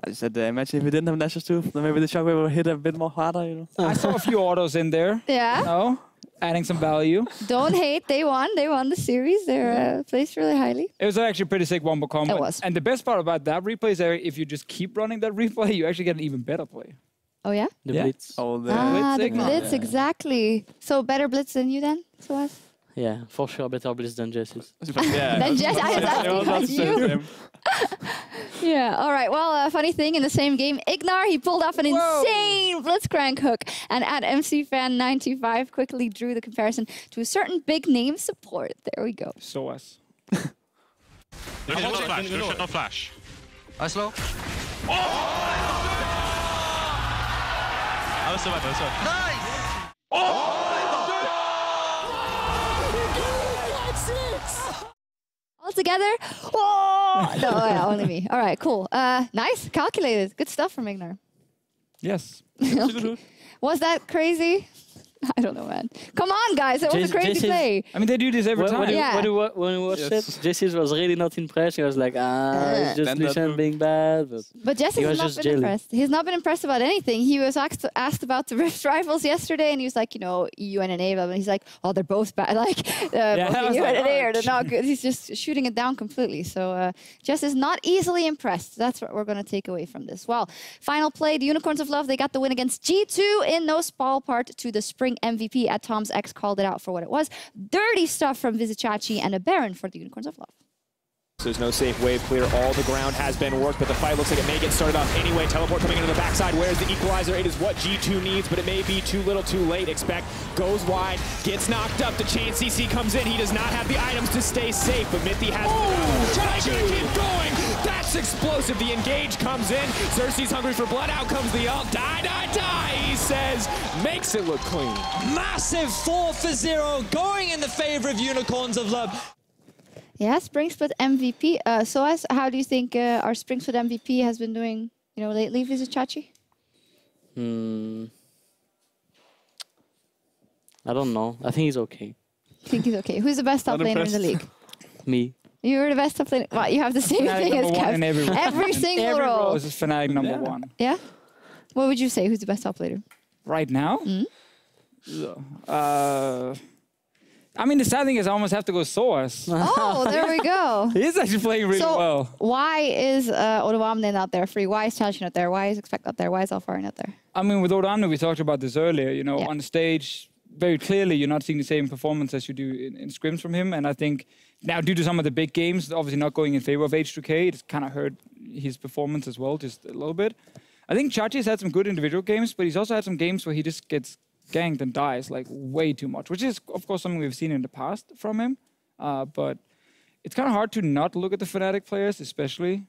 H: I just said, imagine if we didn't have Nashor's too, then maybe the Shockwave would hit a bit more harder, you know.
F: I saw a few autos in there.
E: Yeah.
F: No? Adding some value.
E: Don't hate, they won. They won the series. They're placed really highly.
F: It was actually a pretty sick wombo combo.
E: It was.
F: And the best part about that replay is that if you just keep running that replay, you actually get an even better play.
E: Oh, yeah?
G: The Blitz.
H: Oh, the
E: the
F: signal.
E: Blitz, exactly. So better Blitz than you then, SOAS?
G: Yeah, for sure better Blitz than Jesse's.
H: Yeah.
E: Then Jess, I was asking about you. Yeah, all right. Well, funny thing, in the same game, Ignar, he pulled off an insane Blitzcrank hook. And @MCFan95 quickly drew the comparison to a certain big name support. There we go.
F: SOAS.
J: There's no flash. I slow. Oh! I was so bad. Nice! Oh!
E: All together? Oh! No, yeah, only me. All right, cool. Nice, calculated. Good stuff from Ignar.
F: Yes.
E: Okay. Was that crazy? I don't know, man. Come on, guys. That was a crazy play.
F: I mean, they do this every time.
G: When we watched it, Jesse's was really not impressed. He was like, it's just Lucian being bad.
E: But Jesse has not been impressed. He's not been impressed about anything. He was asked about the Rift rivals yesterday, and he was like, you know, EU and NA, and he's like, oh, they're both bad. Like, both EU and NA are not good. He's just shooting it down completely. So Jess is not easily impressed. That's what we're going to take away from this. Well, final play, the Unicorns of Love, they got the win against G2 in no small part to the spring MVP. Tom's X called it out for what it was. Dirty stuff from Vizicachi and a Baron for the Unicorns of Love.
K: So there's no safe wave clear. All the ground has been worked, but the fight looks like it may get started off anyway. Teleport coming into the backside. Where's the equalizer? It is what G2 needs, but it may be too little too late. Expect goes wide, gets knocked up. The chain CC comes in. He does not have the items to stay safe, but Mithy has gonna keep going. That's explosive. The engage comes in. Xerxes hungry for blood. Out comes the ult. Die, die, die, he says. Makes it look clean.
L: Massive 4-0 going in the favor of Unicorns of Love.
E: Yeah, Spring Split MVP. SOAS, how do you think our Spring Split MVP has been doing, you know, lately, Vizicachi?
G: I don't know. I think he's okay.
E: I think he's okay. Who's the best top laner in the league?
G: Me.
E: You're the best top laner. Well, you have the same thing as Kev. Every single role.
F: This is Fnatic number one.
E: Yeah? What would you say? Who's the best top laner?
F: Right now? I mean, the sad thing is I almost have to go SOAS.
E: Oh, there we go.
F: He's actually playing really well.
E: Why is Odoamne not there free? Why is Chelsea not there? Why is Expect not there? Why is Alfari not there?
F: I mean, with Odoamne, we talked about this earlier. You know, on stage, very clearly, you're not seeing the same performance as you do in scrims from him. And I think now, due to some of the big games, obviously not going in favor of H2K, it's kind of hurt his performance as well, just a little bit. I think Chachi's had some good individual games, but he's also had some games where he just gets ganked and dies like way too much, which is of course something we've seen in the past from him. But it's kind of hard to not look at the Fnatic players, especially,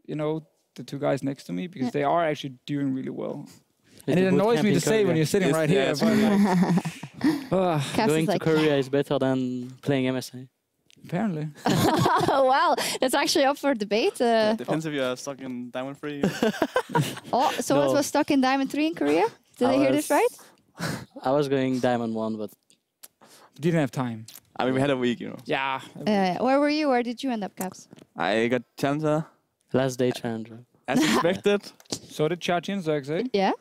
F: you know, the two guys next to me, because they are actually doing really well. And it annoys me to say when you're sitting right here. But
G: going to Korea is better than playing MSI.
F: Apparently.
E: Well, that's actually up for debate.
H: Depends if you are stuck in Diamond 3.
E: Oh, someone was stuck in Diamond 3 in Korea? Did I hear this right?
G: I was going Diamond 1, but...
F: Didn't have time.
H: I mean, we had a week, you know.
F: Yeah.
E: Where were you? Where did you end up, Caps?
H: I got Challenger.
G: Last day Challenger.
H: As expected.
F: So did Chachi and Zerxay.
E: Yeah.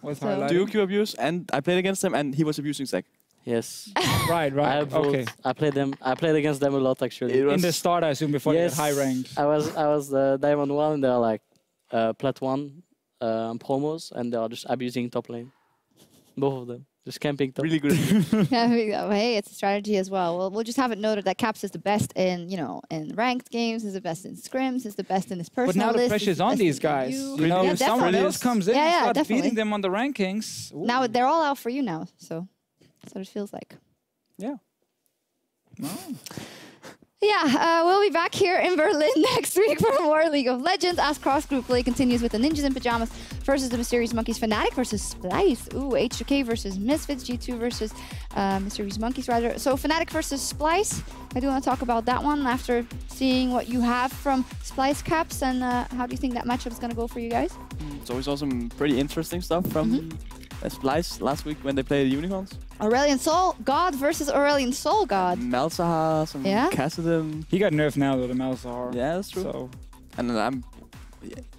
H: Duo Q abuse, and I played against him, and he was abusing Zek.
G: Yes.
F: Right. Okay.
G: I played against them a lot actually.
F: In the start, I assume, before they got high ranked.
G: I was the Diamond 1, and they're like Plat 1 promos, and they're just abusing top lane. Both of them. Just camping top.
H: Really good.
E: Yeah, hey, it's a strategy as well. We'll just have it noted that Caps is the best in, in ranked games, is the best in scrims, is the best in his personal list.
F: But now the pressure's on these guys. You know, if someone else comes in and starts beating them on the rankings. Ooh.
E: Now they're all out for you now, so that's what it feels like.
H: Yeah.
F: Oh.
E: Yeah, we'll be back here in Berlin next week for more League of Legends as cross-group play continues with the Ninjas in Pyjamas versus the Mysterious Monkeys, Fnatic versus Splice. Ooh, H2K versus Misfits, G2 versus Mysterious Monkeys, rather. So Fnatic versus Splice. I do want to talk about that one after seeing what you have from Splice, Caps, and how do you think that matchup is going to go for you guys?
H: So we saw some pretty interesting stuff from Splice last week when they played Unicorns.
E: Aurelion Soul God versus Aurelion Soul God.
H: Malzahar, some Kassadin.
F: He got nerfed now though, the Malzahar.
H: Yeah, that's true.
F: So.
H: And then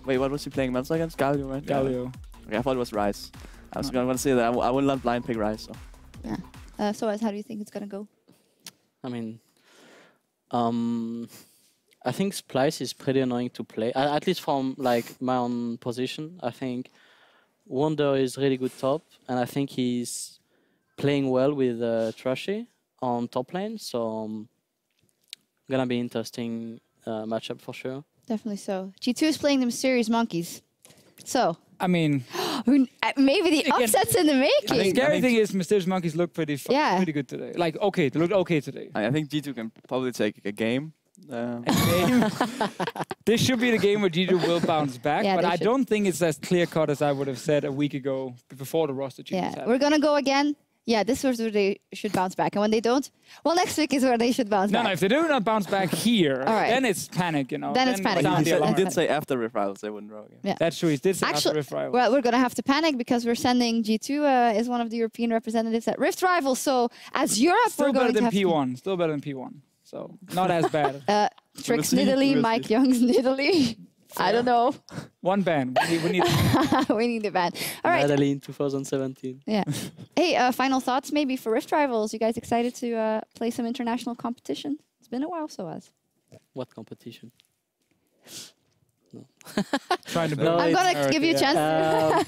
H: wait, what was he playing Malzahar against? Galio, right?
F: Galio.
H: Yeah. Okay, I thought it was Ryze. I was going to say that I will not blind pick Ryze. So.
E: Yeah. So how do you think it's going to go?
G: I mean, I think Splice is pretty annoying to play. At least from like my own position, I think Wonder is really good top, and I think he's playing well with Thrashy on top lane, so gonna be interesting matchup for sure.
E: Definitely so. G2 is playing the Mysterious Monkeys. So,
F: I mean,
E: maybe the upset's in the making.
F: The scary thing is Mysterious Monkeys look pretty good today. Like, okay, they look okay today.
H: I think G2 can probably take a game.
F: This should be the game where G2 will bounce back, but I don't think it's as clear-cut as I would have said a week ago before the roster changes.
E: Yeah, we're going to go again. Yeah, this was where they should bounce back. And when they don't, well, next week is where they should bounce back.
F: No, if they do not bounce back here, then it's panic, you know.
E: Then it's panic.
H: He did say after Rift Rivals they wouldn't draw again.
E: Yeah.
F: That's true, he did say after Rift Rivals.
E: Well, we're going to have to panic because we're sending G2 is one of the European representatives at Rift Rivals. So as Europe, we're going to have
F: P1. Still better than P1. So not as bad.
E: Tricks Nidalee, Mike Young's Nidalee. I don't know.
F: One ban. We need
E: we need a ban. All right.
G: Nidalee in 2017.
E: Yeah. Hey, final thoughts maybe for Rift Rivals. You guys excited to play some international competition? It's been a while, so as.
G: What competition? No.
F: Trying to build
E: I'm going to give you a chance.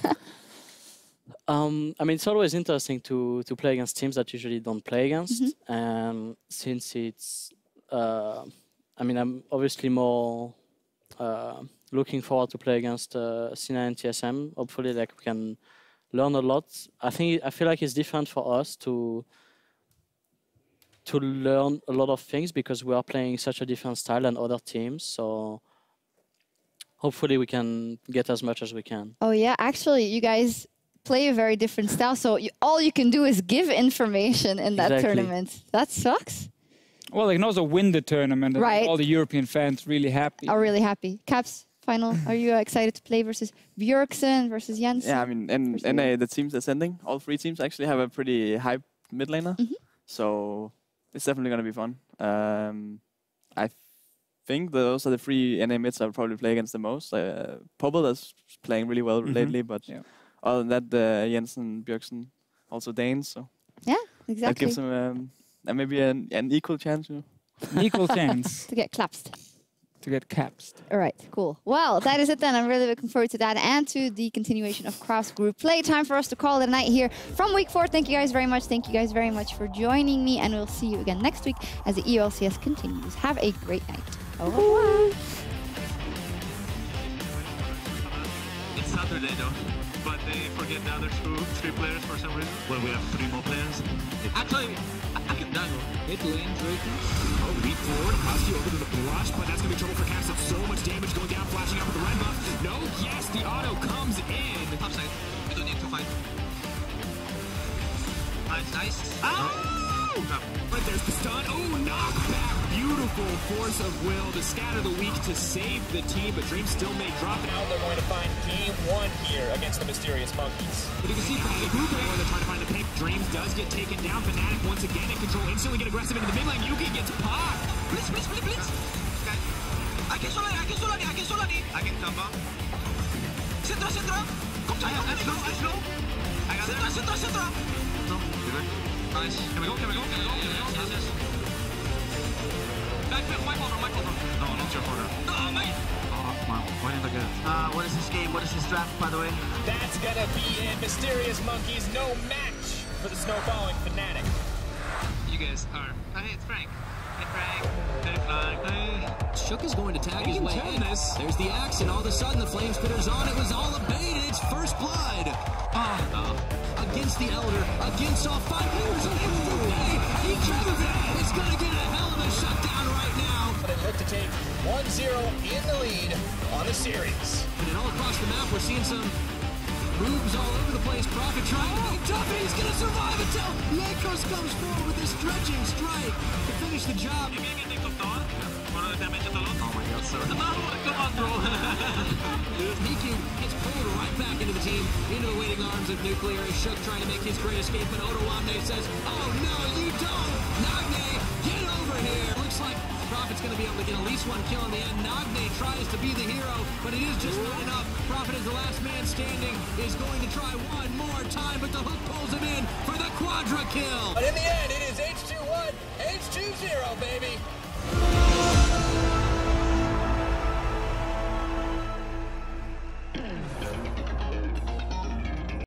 G: I mean, it's always interesting to play against teams that usually don't play against. Since it's, I mean, I'm obviously more looking forward to play against Sina and TSM. Hopefully, like we can learn a lot. I feel like it's different for us to learn a lot of things because we are playing such a different style than other teams. So hopefully, we can get as much as we can.
E: Oh yeah, actually, you guys play a very different style, so all you can do is give information in that tournament. That sucks.
F: Well, they can also win the tournament, and all the European fans really happy.
E: Are really happy. Caps, final. Are you excited to play versus Björksen versus Jensen?
H: Yeah, I mean, and the teams ascending, all three teams actually have a pretty hype mid laner, so it's definitely going to be fun. I think those are the three NA mids I would probably play against the most. Pobble is playing really well lately, but other than that, Jensen, Björksen, also Danes. So
E: yeah, exactly.
H: That gives them maybe an equal chance. You know?
F: An equal chance.
E: To get clapsed.
F: To get capsed.
E: All right, cool. Well, that is it then. I'm really looking forward to that and to the continuation of cross group play. Time for us to call it a night here from week 4. Thank you guys very much. Thank you guys very much for joining me, and we'll see you again next week as the EU LCS continues. Have a great night. Au revoir.
J: It's Saturday though, but they forget the other 3 players for some reason. Well, we have 3 more players. Actually, I can dangle. Hit lane, Drake. Oh, leap forward. Husky over to the blush, but that's going to be trouble for Caps. That's so much damage going down, flashing out with the red buff. No, yes, the auto comes in. Topside. We don't need to fight. Nice. Oh! But there's the stun. Oh, knockback. Beautiful.
K: powerful force of will to scatter the weak to save the team, but Dream still may drop.
M: Now they're going to find game 1 here against the Mysterious Monkeys.
K: But you can see Fnatic moving. They're trying to find a pick. Dreams does get taken down. Fnatic once again in control. Instantly get aggressive into the mid lane. Yuki gets popped.
N: Blitz. Okay. I can solo ni. I can jump up. Syndra. Come to me. I slow. I got Syndra. No. Nice. Can we go? Yes. Back, my corner. No, not your corner. No, mate. Oh, wow. Why didn't I get it? What is this game? What is this draft, by the way?
M: That's gonna be it. Mysterious Monkeys, no match for the snowballing Fnatic.
N: You guys are. Hey, it's Frank. Hey, Frank. Hey, Frank. Hey.
K: Shook is going to tag his way in. There's the axe, and all of a sudden the flame spitter's on. It was all abated. It's first blood. Against the Elder, against all 5 players on H2K. It's going to get a hell of a shutdown right now.
M: They look to take 1-0 in the lead on the series.
K: And then all across the map, we're seeing some moves all over the place. Prophet trying to be tough, and he's going to survive until Jankos comes forward with a stretching strike to finish the job.
N: Oh my god, sir. Come on, bro.
K: HeaQ gets pulled right back into the team, into the waiting arms of Nuclear. As Shook trying to make his great escape, but Odoamne says, oh no, you don't! Nagne, get over here! Looks like Prophet's going to be able to get at least 1 kill in the end. Nagne tries to be the hero, but it is just not enough. Prophet is the last man standing, is going to try one more time, but the hook pulls him in for the quadra kill!
M: But in the end, it is H2-1, H2-0, baby!